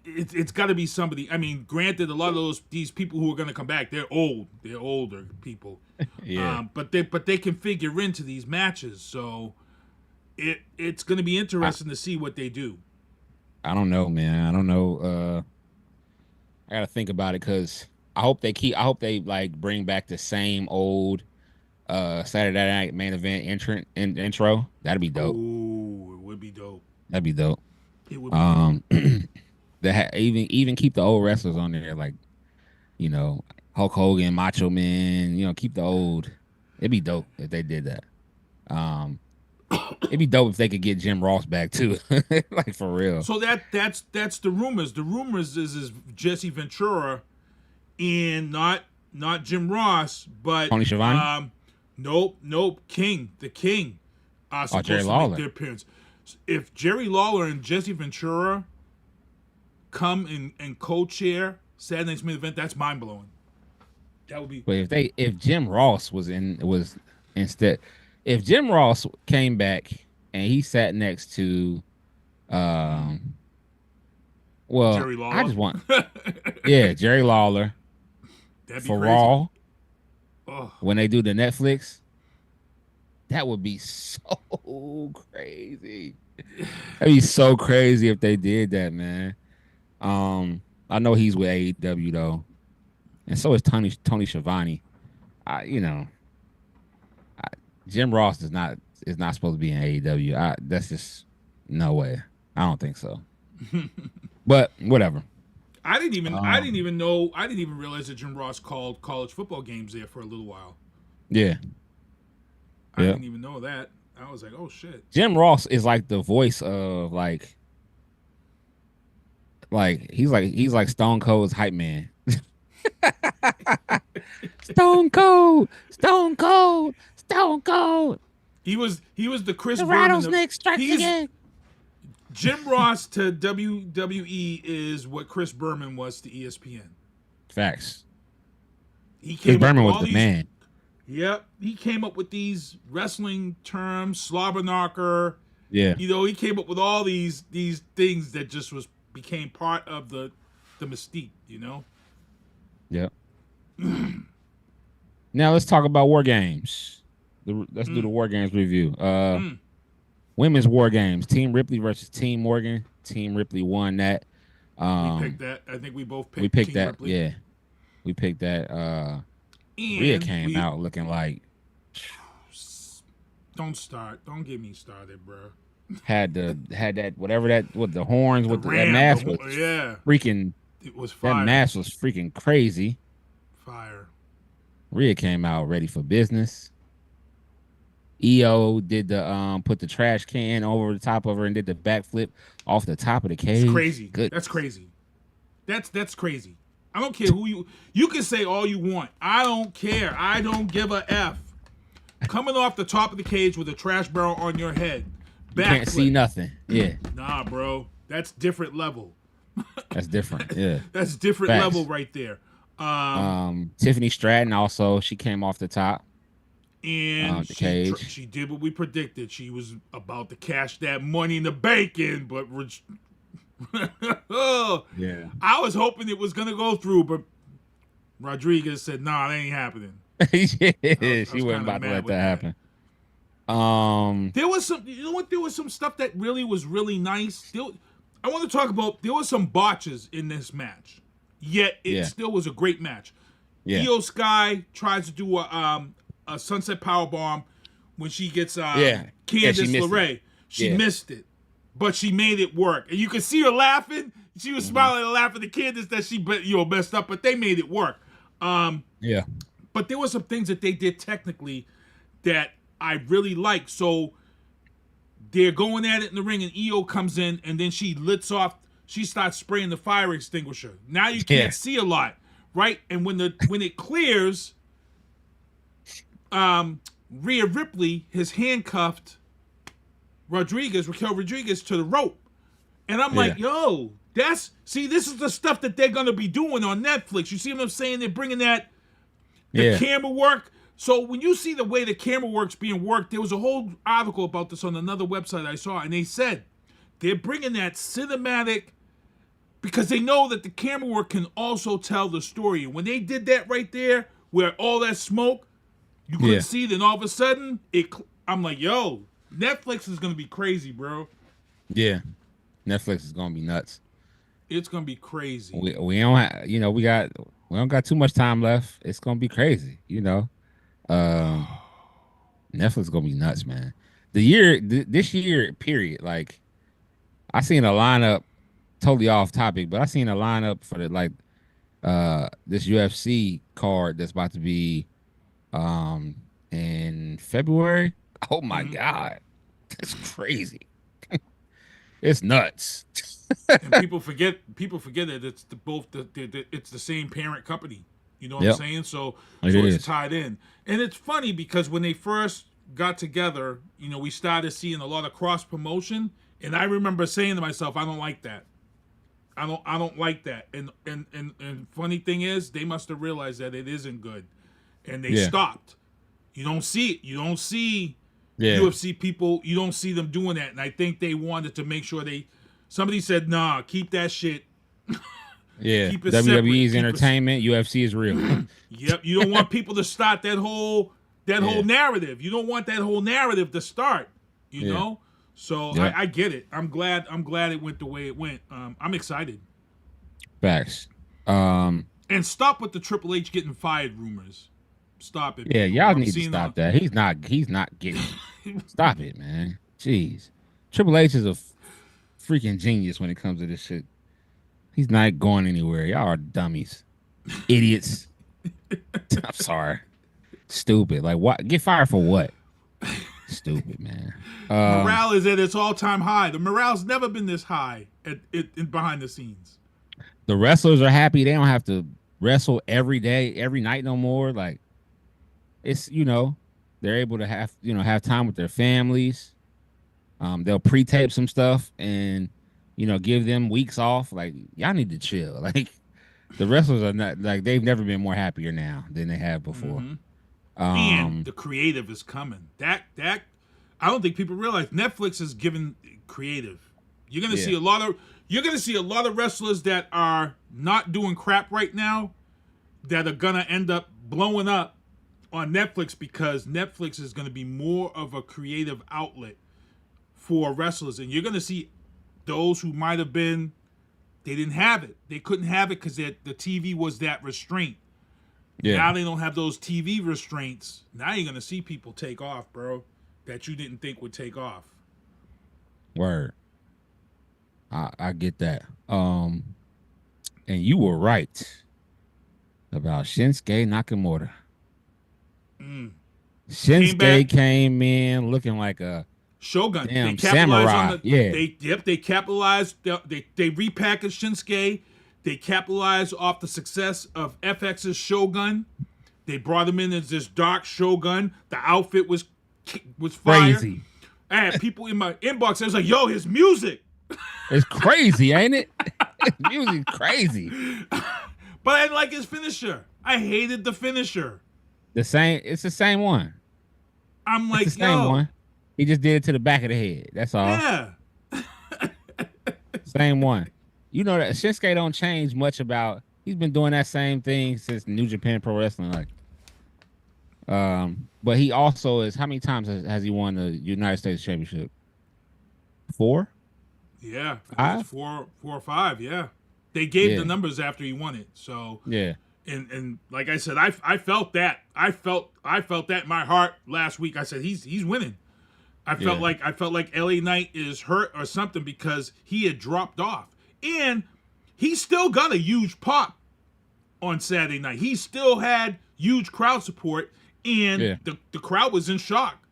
it's got to be somebody. I mean, granted, a lot of these people who are going to come back, they're old. They're older people. Yeah. But they can figure into these matches, so it's going to be interesting to see what they do. I don't know, man. I don't know. I got to think about it because I hope they like bring back the same old Saturday Night Main Event intro. That'd be dope. Ooh, it would be dope. That'd be dope. It would be dope. Even keep the old wrestlers on there, like, you know, Hulk Hogan, Macho Man. You know, keep the old. It'd be dope if they did that. It'd be dope if they could get Jim Ross back too, like for real. So that's the rumors. The rumors is Jesse Ventura, and not Jim Ross, but Tony Schiavone. Nope. The King. Supposed Jerry to Lawler. make their appearance. If Jerry Lawler and Jesse Ventura come and co-chair Saturday Night's Main Event, that's mind blowing. That would be. But if Jim Ross was instead, if Jim Ross came back and he sat next to, well, Jerry Lawler. I just want, Jerry Lawler. That'd be for crazy. Raw. Oh. When they do the Netflix, that would be so crazy. That'd be so crazy if they did that, man. I know he's with AEW though, and so is Tony Schiavone. Jim Ross is not supposed to be in AEW. That's just no way. I don't think so. But whatever. I didn't even realize that Jim Ross called college football games there for a little while. Yeah. I didn't even know that. I was like, oh shit. Jim Ross is like the voice of like he's like Stone Cold's hype man. Stone Cold. He was the Chris The Berman. rattlesnake strikes again. Jim Ross to WWE is what Chris Berman was to ESPN. Facts. Chris Berman was the man. Yep, he came up with these wrestling terms, slobber knocker. Yeah, he came up with all these things that just became part of the mystique. Yep. Now let's talk about War Games. Let's do the War Games review. Women's War Games. Team Ripley versus Team Morgan. Team Ripley won that. We picked that. I think we both picked. We picked Team that. Ripley. Yeah, we picked that. Rhea came out looking like. Don't start. Don't get me started, bro. Had that whatever that with the horns with that ram, mask was freaking. It was fire. That mask was freaking crazy. Fire. Rhea came out ready for business. EO did the put the trash can over the top of her and did the backflip off the top of the cage. It's crazy. Good. That's crazy. That's crazy. I don't care who you can say all you want. I don't care. I don't give a F. Coming off the top of the cage with a trash barrel on your head. You can't see nothing. Yeah. Nah, bro. That's different level. That's different. Yeah. That's different Facts. level right there. Tiffany Stratton also, she came off the top. And the cage. She did what we predicted. She was about to cash that money in the bank in, but yeah. I was hoping it was gonna go through, but Rodriguez said, "Nah, that ain't happening." She wasn't about to let that happen. There was some, there was some stuff that really was really nice. I want to talk about. There was some botches in this match, yet it still was a great match. Yeah. IYO SKY tries to do a sunset powerbomb when she gets Candice LeRae. She missed it, but she made it work, and you could see her laughing. She was smiling and laughing at Candice that she messed up, but they made it work. Yeah. But there were some things that they did technically that I really liked. So they're going at it in the ring, and IYO comes in, and then she starts spraying the fire extinguisher. Now you can't see a lot, right? And when it clears, Rhea Ripley has handcuffed Raquel Rodriguez to the rope. And I'm like, yo, this is the stuff that they're going to be doing on Netflix. You see what I'm saying? They're bringing the camera work. So when you see the way the camera work's being worked, there was a whole article about this on another website I saw, and they said they're bringing that cinematic because they know that the camera work can also tell the story. And when they did that right there, where all that smoke, you couldn't see, then all of a sudden, I'm like, yo, Netflix is going to be crazy, bro. Yeah. Netflix is going to be nuts. It's going to be crazy. We don't have, we don't got too much time left. It's going to be crazy, Netflix is going to be nuts, man. This year, period, like, I seen a lineup, totally off topic, but I seen a lineup for this UFC card that's about to be in February. Oh my God. That's crazy. It's nuts. And people forget that it's it's the same parent company. You know what I'm saying? So it's tied in. And it's funny because when they first got together, we started seeing a lot of cross promotion, and I remember saying to myself, I don't like that. I don't like that. And funny thing is, they must have realized that it isn't good, and they stopped. You don't see it. You don't see UFC people. You don't see them doing that. And I think they wanted to make sure somebody said, nah, keep that shit. Yeah, keep it WWE's separate. Entertainment, UFC is real. Yep, you don't want people to start that whole narrative. You don't want that whole narrative to start. You know, so I get it. I'm glad it went the way it went. I'm excited. Facts. And stop with the Triple H getting fired rumors. Stop it. Yeah, y'all need to stop that. He's not getting. Stop it, man. Jeez, Triple H is a freaking genius when it comes to this shit. He's not going anywhere. Y'all are dummies, idiots. I'm sorry, stupid. Like what? Get fired for what? Stupid, man. Morale is at its all-time high. The morale's never been this high behind the scenes. The wrestlers are happy. They don't have to wrestle every day, every night no more. Like it's they're able to have time with their families. They'll pre-tape some stuff and give them weeks off. Like y'all need to chill. Like the wrestlers are not like they've never been more happier now than they have before. Mm-hmm. And the creative is coming. That I don't think people realize Netflix is giving creative. You're gonna see a lot of wrestlers that are not doing crap right now that are gonna end up blowing up on Netflix because Netflix is gonna be more of a creative outlet for wrestlers, and you're gonna see those who might have been they didn't have it. They couldn't have it because the TV was that restraint. Yeah. Now they don't have those TV restraints. Now you're gonna see people take off, bro, that you didn't think would take off. Word. I get that. And you were right about Shinsuke Nakamura. Shinsuke came in looking like a Shogun. Damn, they capitalized samurai. They capitalized. They repackaged Shinsuke. They capitalized off the success of FX's Shogun. They brought him in as this dark Shogun. The outfit was fire. Crazy. I had people in my inbox that was like, yo, his music. It's crazy, ain't it? His music crazy. But I didn't like his finisher. I hated the finisher. It's the same one. I'm like, it's the same one. He just did it to the back of the head. That's all. Yeah. Same one. You know that Shinsuke don't change much about. He's been doing that same thing since New Japan Pro Wrestling. Like, but he also is. How many times has he won the United States Championship? 4. Yeah, 5? 4 or 5. Yeah, they gave the numbers after he won it. So yeah. And like I said, I felt that. I felt that in my heart last week. I said he's winning. I felt like LA Knight is hurt or something because he had dropped off. And he still got a huge pop on Saturday night. He still had huge crowd support, and the crowd was in shock.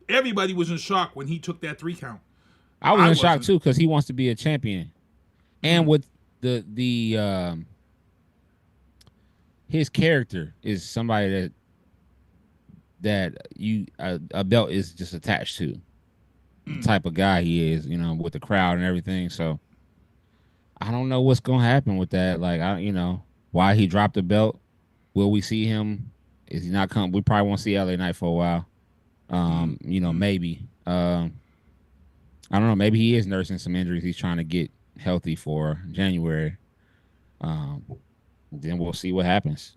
Everybody was in shock when he took that 3 count. I was in shock too because he wants to be a champion, and with the his character is somebody that a belt is just attached to. The type of guy he is, with the crowd and everything. So I don't know what's gonna happen with that. Like, why he dropped the belt. Will we see him? Is he not coming? We probably won't see LA Knight for a while. Maybe. I don't know. Maybe he is nursing some injuries. He's trying to get healthy for January. Then we'll see what happens.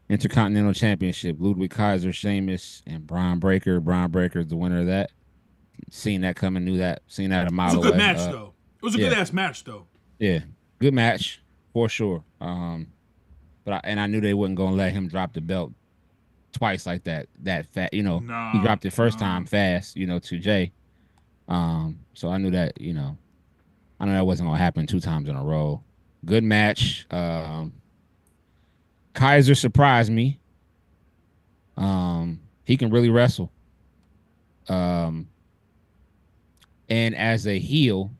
Intercontinental Championship, Ludwig Kaiser, Sheamus, and Braun Breaker. Braun Breaker is the winner of that. Seen that coming, knew that. Seen that a mile away. It was a good match, though. It was a good-ass match, though. Yeah, good match, for sure. But I knew they wasn't going to let him drop the belt twice like that fast. He dropped it first time fast, to Jay. So I knew that, I knew that wasn't going to happen 2 times in a row. Good match. Kaiser surprised me. He can really wrestle. And as a heel,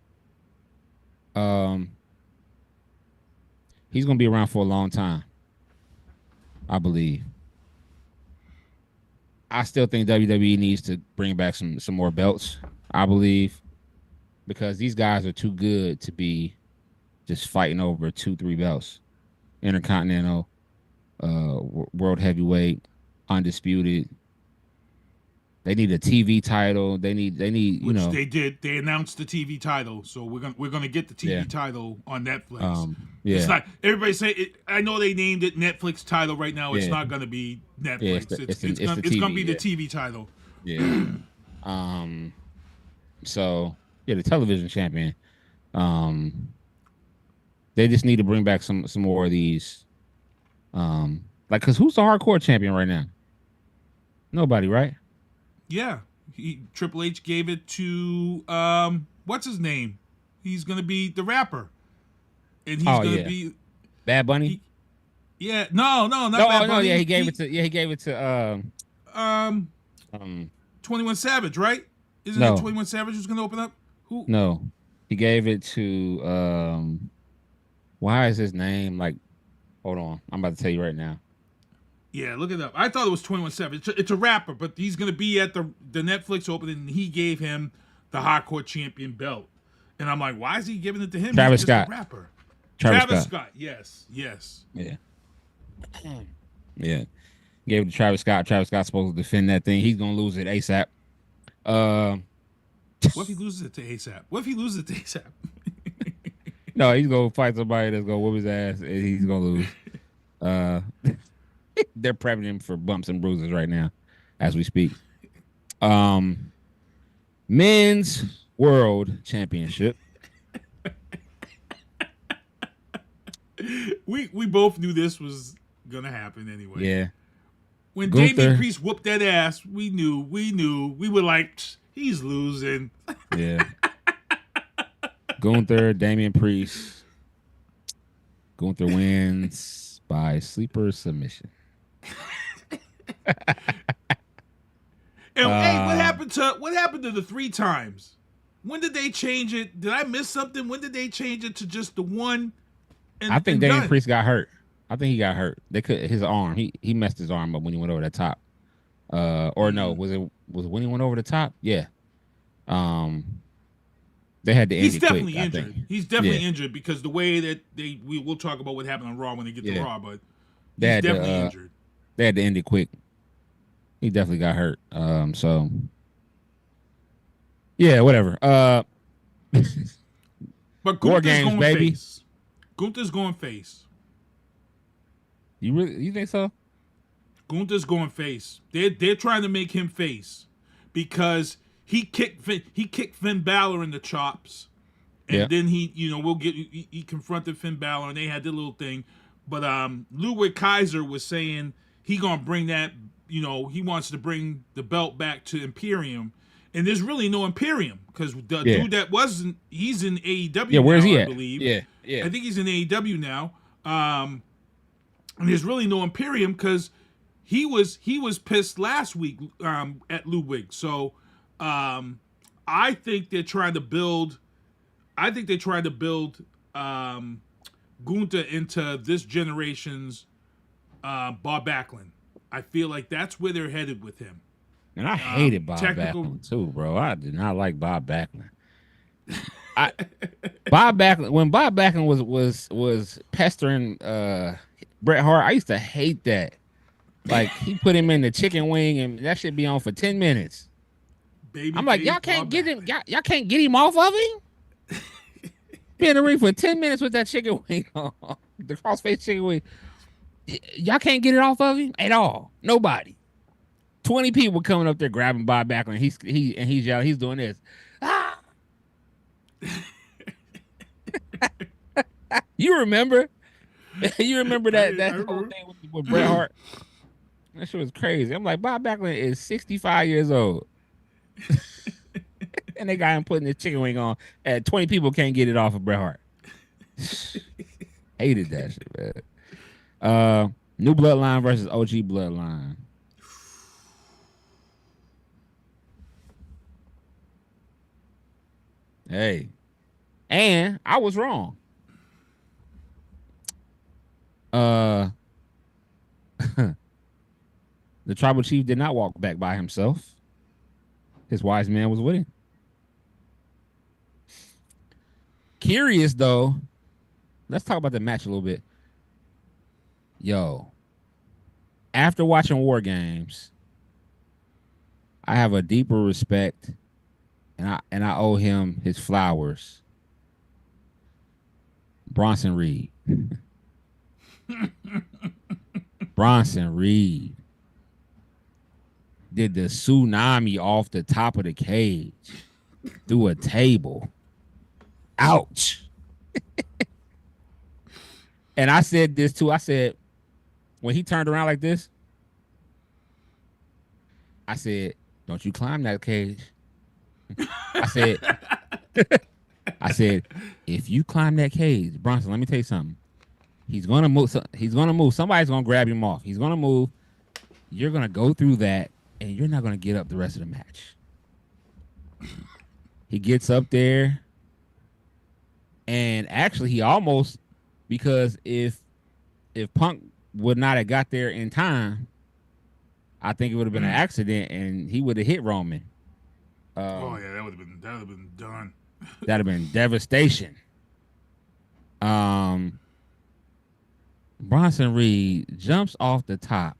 he's going to be around for a long time, I believe. I still think WWE needs to bring back some more belts, I believe, because these guys are too good to be just fighting over 2-3 belts. Intercontinental, World Heavyweight, Undisputed. They need a TV title. They need Which they did. They announced the TV title, so we're gonna get the TV title on Netflix. It's not everybody say it, I know they named it Netflix title right now. It's not gonna be Netflix. It's gonna be the TV title. Yeah. So the television champion. They just need to bring back some more of these. Because who's the hardcore champion right now? Nobody, right? Yeah, Triple H gave it to what's his name? He's gonna be the rapper, and he's gonna be Bad Bunny. No, not Bad Bunny. He gave it to 21 Savage, right? Isn't it 21 Savage who's gonna open up? Who? No, he gave it to why is his name like? Hold on, I'm about to tell you right now. Yeah, look it up. I thought it was 21 Savage. It's a rapper, but he's going to be at the Netflix opening, and he gave him the Hardcore Champion belt. And I'm like, why is he giving it to him? Travis He's Scott. Just a rapper. Travis Scott. Yes. Yeah. Gave it to Travis Scott. Travis Scott's supposed to defend that thing. He's going to lose it ASAP. What if he loses it to ASAP? No, he's going to fight somebody that's going to whoop his ass, and he's going to lose. They're prepping him for bumps and bruises right now as we speak. Men's World Championship. We both knew this was gonna happen anyway. Yeah. When Damian Priest whooped that ass, we knew. We were like, he's losing. Yeah. Gunther, Damian Priest. Gunther wins by sleeper submission. And hey, what happened to the 3 times? When did they change it? Did I miss something? When did they change it to just the one? I think Damian Priest got hurt. I think he got hurt. They could his arm. He messed his arm up when he went over the top. Or no, was it when he went over the top? Yeah. They had to end it quick. He's definitely injured. He's definitely injured because the way that we'll talk about what happened on Raw when they get to Raw, but he's definitely injured. They had to end it quick. He definitely got hurt. So yeah, whatever. But Gunther's going baby. face. Gunther's going face. You think so? Gunther's going face. They're trying to make him face because he kicked Finn Balor in the chops, and then he confronted Finn Balor and they had their little thing. But Ludwig Kaiser was saying he gonna bring that. He wants to bring the belt back to Imperium, and there's really no Imperium because the dude that he's in AEW. Yeah, where's now, he I at? believe. Yeah. I think he's in AEW now. And there's really no Imperium because he was pissed last week at Ludwig. So I think they're trying to build. Gunther into this generation's Bob Backlund. I feel like that's where they're headed with him. And I hated Bob Backlund too, bro. I did not like Bob Backlund. When Bob Backlund was pestering Bret Hart, I used to hate that. Like he put him in the chicken wing and that should be on for 10 minutes. I'm like, y'all can't get him. Y'all can't get him off of him. Be in the ring for 10 minutes with that chicken wing on. The crossface chicken wing. Y'all can't get it off of him at all. Nobody. 20 people coming up there grabbing Bob Backlund. He's yelling. He's doing this. Ah! You remember? You remember that whole thing with Bret Hart? That shit was crazy. I'm like, Bob Backlund is 65 years old. And they got him putting the chicken wing on. And 20 people can't get it off of Bret Hart. Hated that shit, man. New Bloodline versus OG Bloodline. Hey. And I was wrong. The tribal chief did not walk back by himself. His wise man was with him. Curious though, let's talk about the match a little bit. Yo, after watching War Games, I have a deeper respect, and I owe him his flowers. Bronson Reed. Bronson Reed did the tsunami off the top of the cage through a table. Ouch. And I said this too. I said, when he turned around like this, I said, don't you climb that cage. I said, if you climb that cage, Bronson, let me tell you something. He's gonna move. Somebody's gonna grab him off. He's gonna move. You're gonna go through that, and you're not gonna get up the rest of the match. He gets up there, and actually, he almost, because if Punk would not have got there in time, I think it would have been an accident, and he would have hit Roman. Oh yeah, that would have been done. That'd have been devastation. Bronson Reed jumps off the top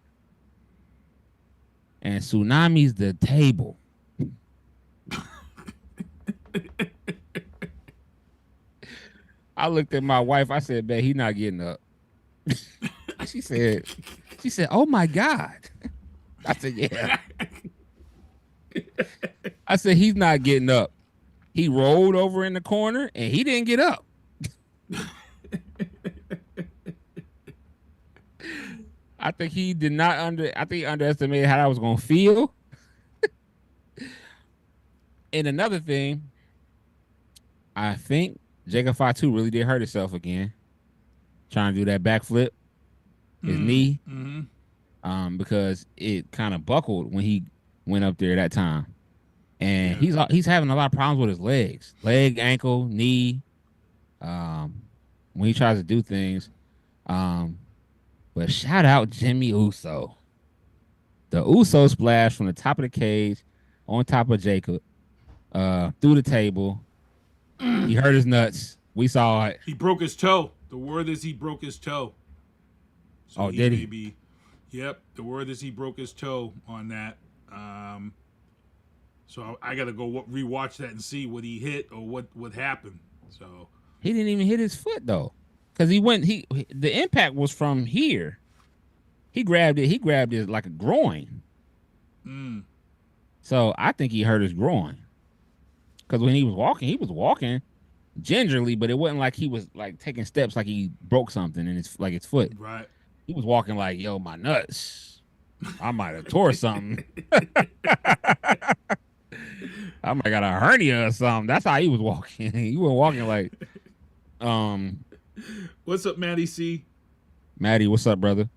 and tsunamis the table. I looked at my wife. I said, "Bet he's not getting up." She said, "Oh my God." I said, "Yeah." I said, "He's not getting up." He rolled over in the corner and he didn't get up. I think he did not he underestimated how I was gonna feel. And another thing, I think Jacob Fatu really did hurt himself again, trying to do that backflip, his knee, because it kind of buckled when he went up there that time, and he's having a lot of problems with his legs, leg, ankle, knee, when he tries to do things. But shout out Jimmy Uso. The Uso splash from the top of the cage on top of Jacob, through the table. He hurt his nuts. We saw it. He broke his toe. The word is he broke his toe. So did he? Yep. The word is he broke his toe on that. So I got to go rewatch that and see what he hit or what happened. So he didn't even hit his foot though. Because the impact was from here. He grabbed it. He grabbed it like a groin. So I think he hurt his groin. Because when he was walking gingerly, but it wasn't like he was like taking steps like he broke something in his foot. Right. He was walking like, yo, my nuts. I might have tore something. I might got a hernia or something. That's how he was walking. He was walking like, What's up, Matty C? Matty, what's up, brother?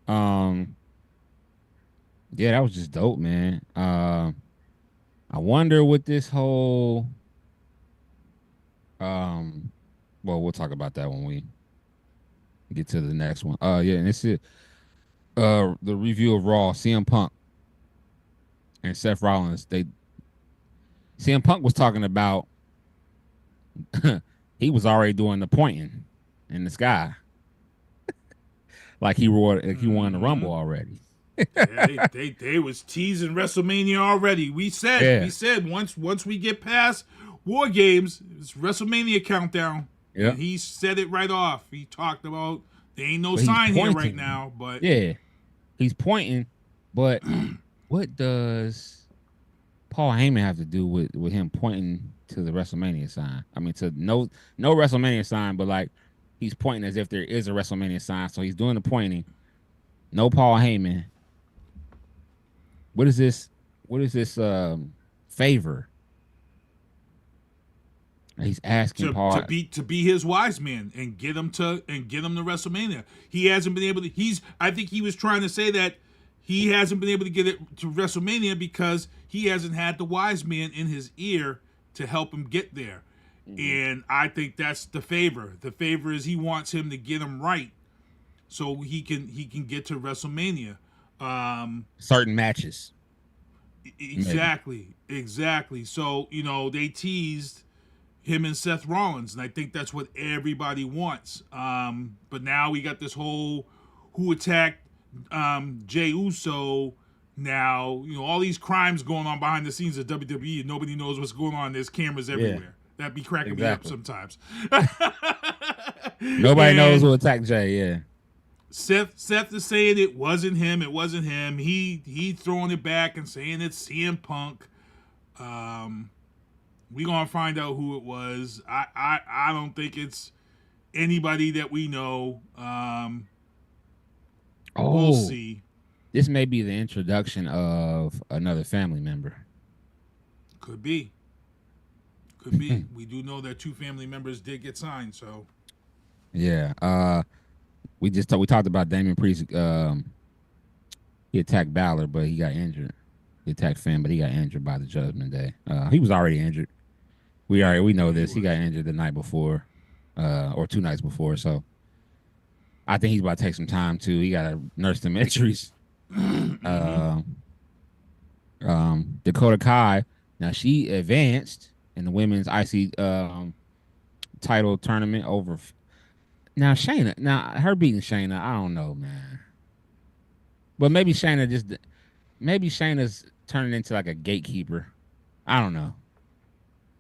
Yeah, that was just dope, man. I wonder what this whole well, we'll talk about that when we get to the next one. Yeah, and this is the review of Raw. CM Punk and Seth Rollins. CM Punk was talking about he was already doing the pointing in the sky. Like he won the Rumble already. Yeah, they was teasing WrestleMania already. We said once we get past War Games, it's WrestleMania countdown. Yeah. And he said it right off. He talked about there ain't no But he's sign here right pointing. now, but Yeah, he's pointing. But what does Paul Heyman have to do with him pointing to the WrestleMania sign? I mean, to no WrestleMania sign, but like he's pointing as if there is a WrestleMania sign. So he's doing the pointing. No Paul Heyman. What is this? What is this favor? He's asking Paul to be his wise man and get him to WrestleMania. He hasn't been able to. I think he was trying to say that he hasn't been able to get it to WrestleMania because he hasn't had the wise man in his ear to help him get there. And I think that's the favor. The favor is he wants him to get him right so he can get to WrestleMania. Certain matches. Exactly. So, they teased him and Seth Rollins, and I think that's what everybody wants. But now we got this whole who attacked Jey Uso. Now, all these crimes going on behind the scenes of WWE, and nobody knows what's going on. There's cameras everywhere. That'd be cracking me up sometimes. Nobody knows who attacked Jey, yeah. Seth is saying it wasn't him. He throwing it back and saying it's CM Punk. We gonna find out who it was. I don't think it's anybody that we know. We'll see. This may be the introduction of another family member. Could be. We do know that 2 family members did get signed, so. Yeah. We talked about Damian Priest. He attacked Balor, but he got injured. He attacked Finn, but he got injured by the Judgment Day. He was already injured. We know this. He got injured the night before, or 2 nights before. So I think he's about to take some time too. He got to nurse them injuries. Dakota Kai. Now she advanced in the women's IC title tournament over. Now Shayna. Now her beating Shayna. I don't know, man. But maybe Shayna's turning into like a gatekeeper. I don't know.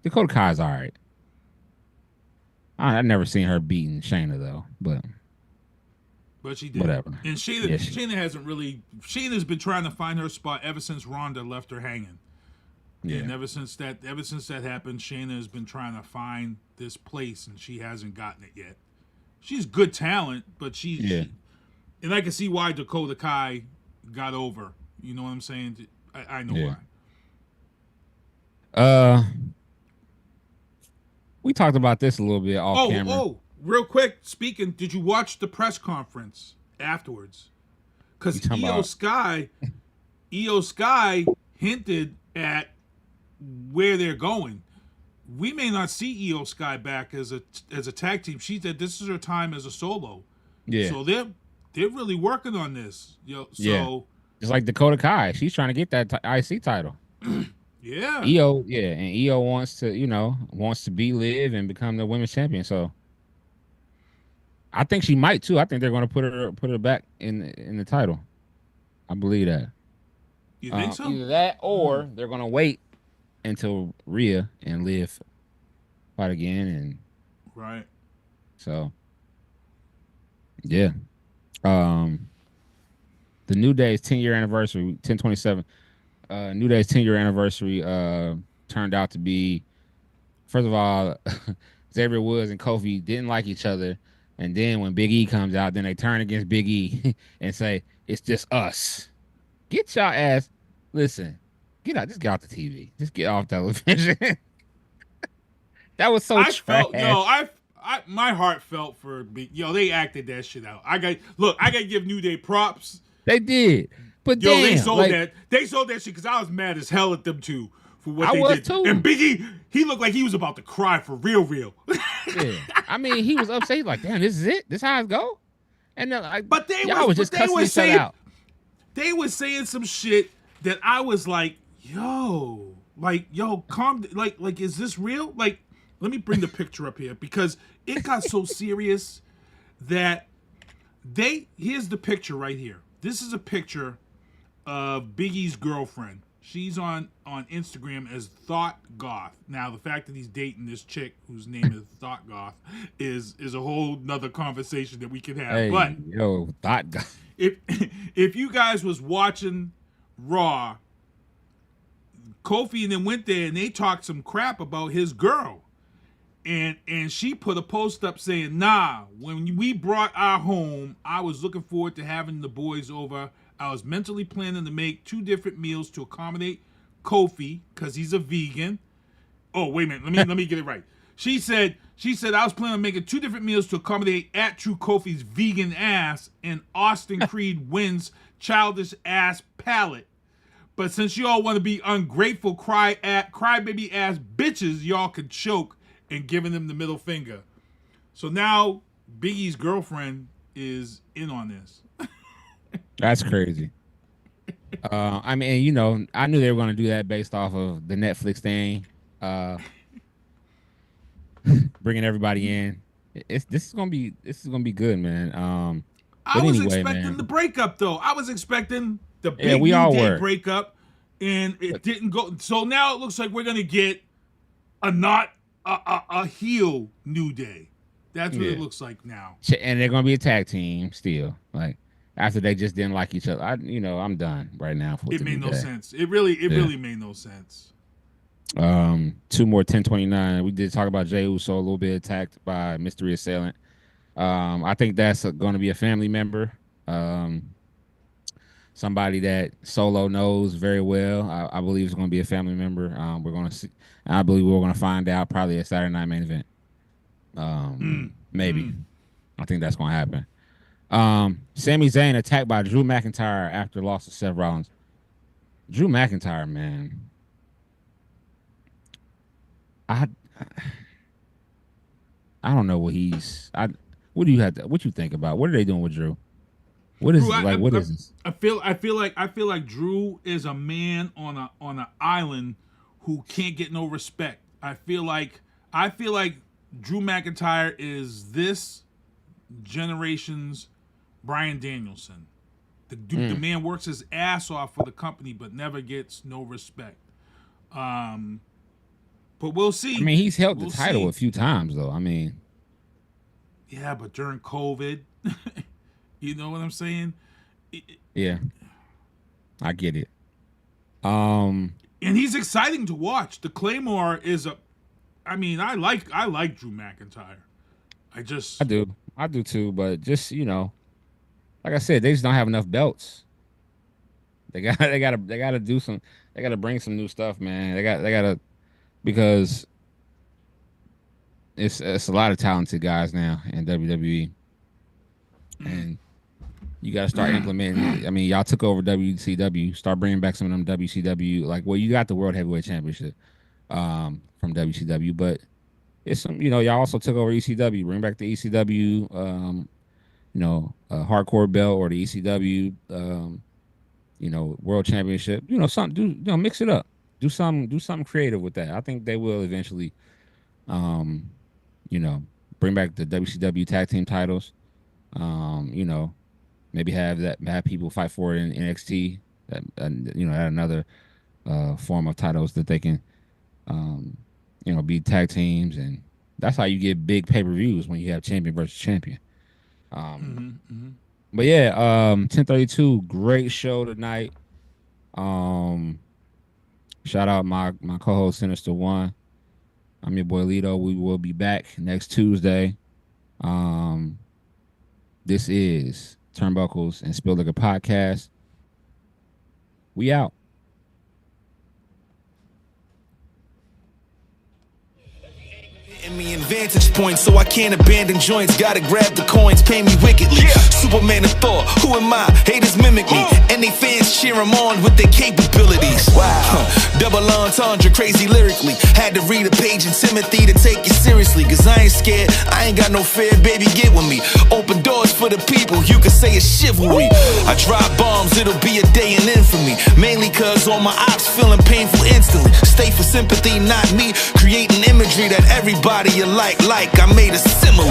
Dakota Kai's all right. I've never seen her beating Shayna though, but she did. Whatever. And Shayna hasn't really. Shayna's been trying to find her spot ever since Ronda left her hanging. Yeah. And ever since that happened, Shayna has been trying to find this place, and she hasn't gotten it yet. She's good talent, but and I can see why Dakota Kai got over. You know what I'm saying? I know why. We talked about this a little bit off camera. Oh, real quick. Speaking, did you watch the press conference afterwards? Because IYO SKY hinted at where they're going. We may not see IYO SKY back as a tag team. She said this is her time as a solo. Yeah. So they're really working on this. So just like Dakota Kai, she's trying to get that IC title. Yeah. IYO, and IYO wants to be Liv and become the women's champion. So I think she might too. I think they're going to put her back in the title. I believe that. You think so? Either that or they're going to wait until Rhea and Liv fight again, and right. So yeah. The New Day's 10-year anniversary, 10/27. New Day's 10-year anniversary turned out to be, first of all, Xavier Woods and Kofi didn't like each other, and then when Big E comes out, then they turn against Big E and say it's just us. Get y'all ass. Listen, just get off the TV. Just get off television. That was so trash. My heart felt for Big. They acted that shit out. I gotta give New Day props. They did. But they sold that shit because I was mad as hell at them too for what they did. Too. And Big E, he looked like he was about to cry for real. Yeah. I mean, he was upset. He was like, damn, this is it? This how it go? And but they was just cussing each other out. They were saying some shit that I was like, calm, is this real? Like, let me bring the picture up here because it got so serious that here's the picture right here. This is a picture of Big E's girlfriend She's on Instagram as Thought Goth. Now, the fact that he's dating this chick whose name is Thought Goth is a whole nother conversation that we could have. Hey, but Thought Goth. If you guys was watching Raw, Kofi and them went there and they talked some crap about his girl. And she put a post up saying, nah, when we brought our home, I was looking forward to having the boys over. I was mentally planning to make 2 different meals to accommodate Kofi because he's a vegan. Oh, wait a minute. Let me get it right. She said I was planning on making 2 different meals to accommodate at True Kofi's vegan ass and Austin Creed wins childish ass palate. But since y'all want to be ungrateful crybaby ass bitches, y'all could choke and giving them the middle finger. So now Big E's girlfriend is in on this. That's crazy. I mean, you know, I knew they were going to do that based off of the Netflix thing. Bringing everybody in. This is gonna be good, man. I was expecting the breakup though. I was expecting the big we all were. breakup, and it didn't go. So now it looks like we're gonna get a heel New Day. That's what it looks like now. And they're gonna be a tag team still. Like after they just didn't like each other. I'm done right now. It made no sense. It really made no sense. 2 more 1029. We did talk about Jey Uso a little bit attacked by mystery assailant. I think that's going to be a family member, somebody that Solo knows very well. I believe it's going to be a family member. We're going to see. I believe we're going to find out probably a Saturday Night Main Event. Maybe. I think that's going to happen. Sami Zayn attacked by Drew McIntyre after loss to Seth Rollins. Drew McIntyre, man. I don't know what he's. What do you think about? What are they doing with Drew? What is what is this? I feel like Drew is a man on an island who can't get no respect. I feel like Drew McIntyre is this generation's Bryan Danielson. The man works his ass off for the company but never gets no respect. But we'll see. I mean, he's held the title a few times, though. I mean, yeah, but during COVID, you know what I'm saying? Yeah, I get it. And he's exciting to watch. The Claymore is I like Drew McIntyre. I do too. But just like I said, they just don't have enough belts. They gotta do some. They gotta bring some new stuff, man. They gotta. Because it's a lot of talented guys now in WWE, and you got to start implementing. I mean, y'all took over WCW. Start bringing back some of them WCW. Like, well, you got the World Heavyweight Championship from WCW, but it's some. Y'all also took over ECW. Bring back the ECW. A hardcore belt or the ECW. World Championship. Something. Mix it up. Do something creative with that. I think they will eventually, bring back the WCW tag team titles. Maybe have people fight for it in NXT. Add another form of titles that they can, be tag teams, and that's how you get big pay-per-views when you have champion versus champion. But yeah, 1032, great show tonight. Shout out my co-host Sinister One. I'm your boy Lito. We will be back next Tuesday. This is Turnbuckles and Spilt Liquor Podcast. We out. Me in vantage points, so I can't abandon joints. Gotta grab the coins, pay me wickedly. Superman of Thor, who am I? Haters mimic me, and they fans cheer him on with their capabilities. Wow, double entendre, crazy lyrically. Had to read a page in Timothy to take it seriously, cause I ain't scared, I ain't got no fear, baby, get with me. Open doors for the people, you can say it's chivalry. I drop bombs, it'll be a day in infamy. Mainly cause all my ops feeling painful instantly. Stay for sympathy, not me. Creating imagery that everybody you like I made a simile.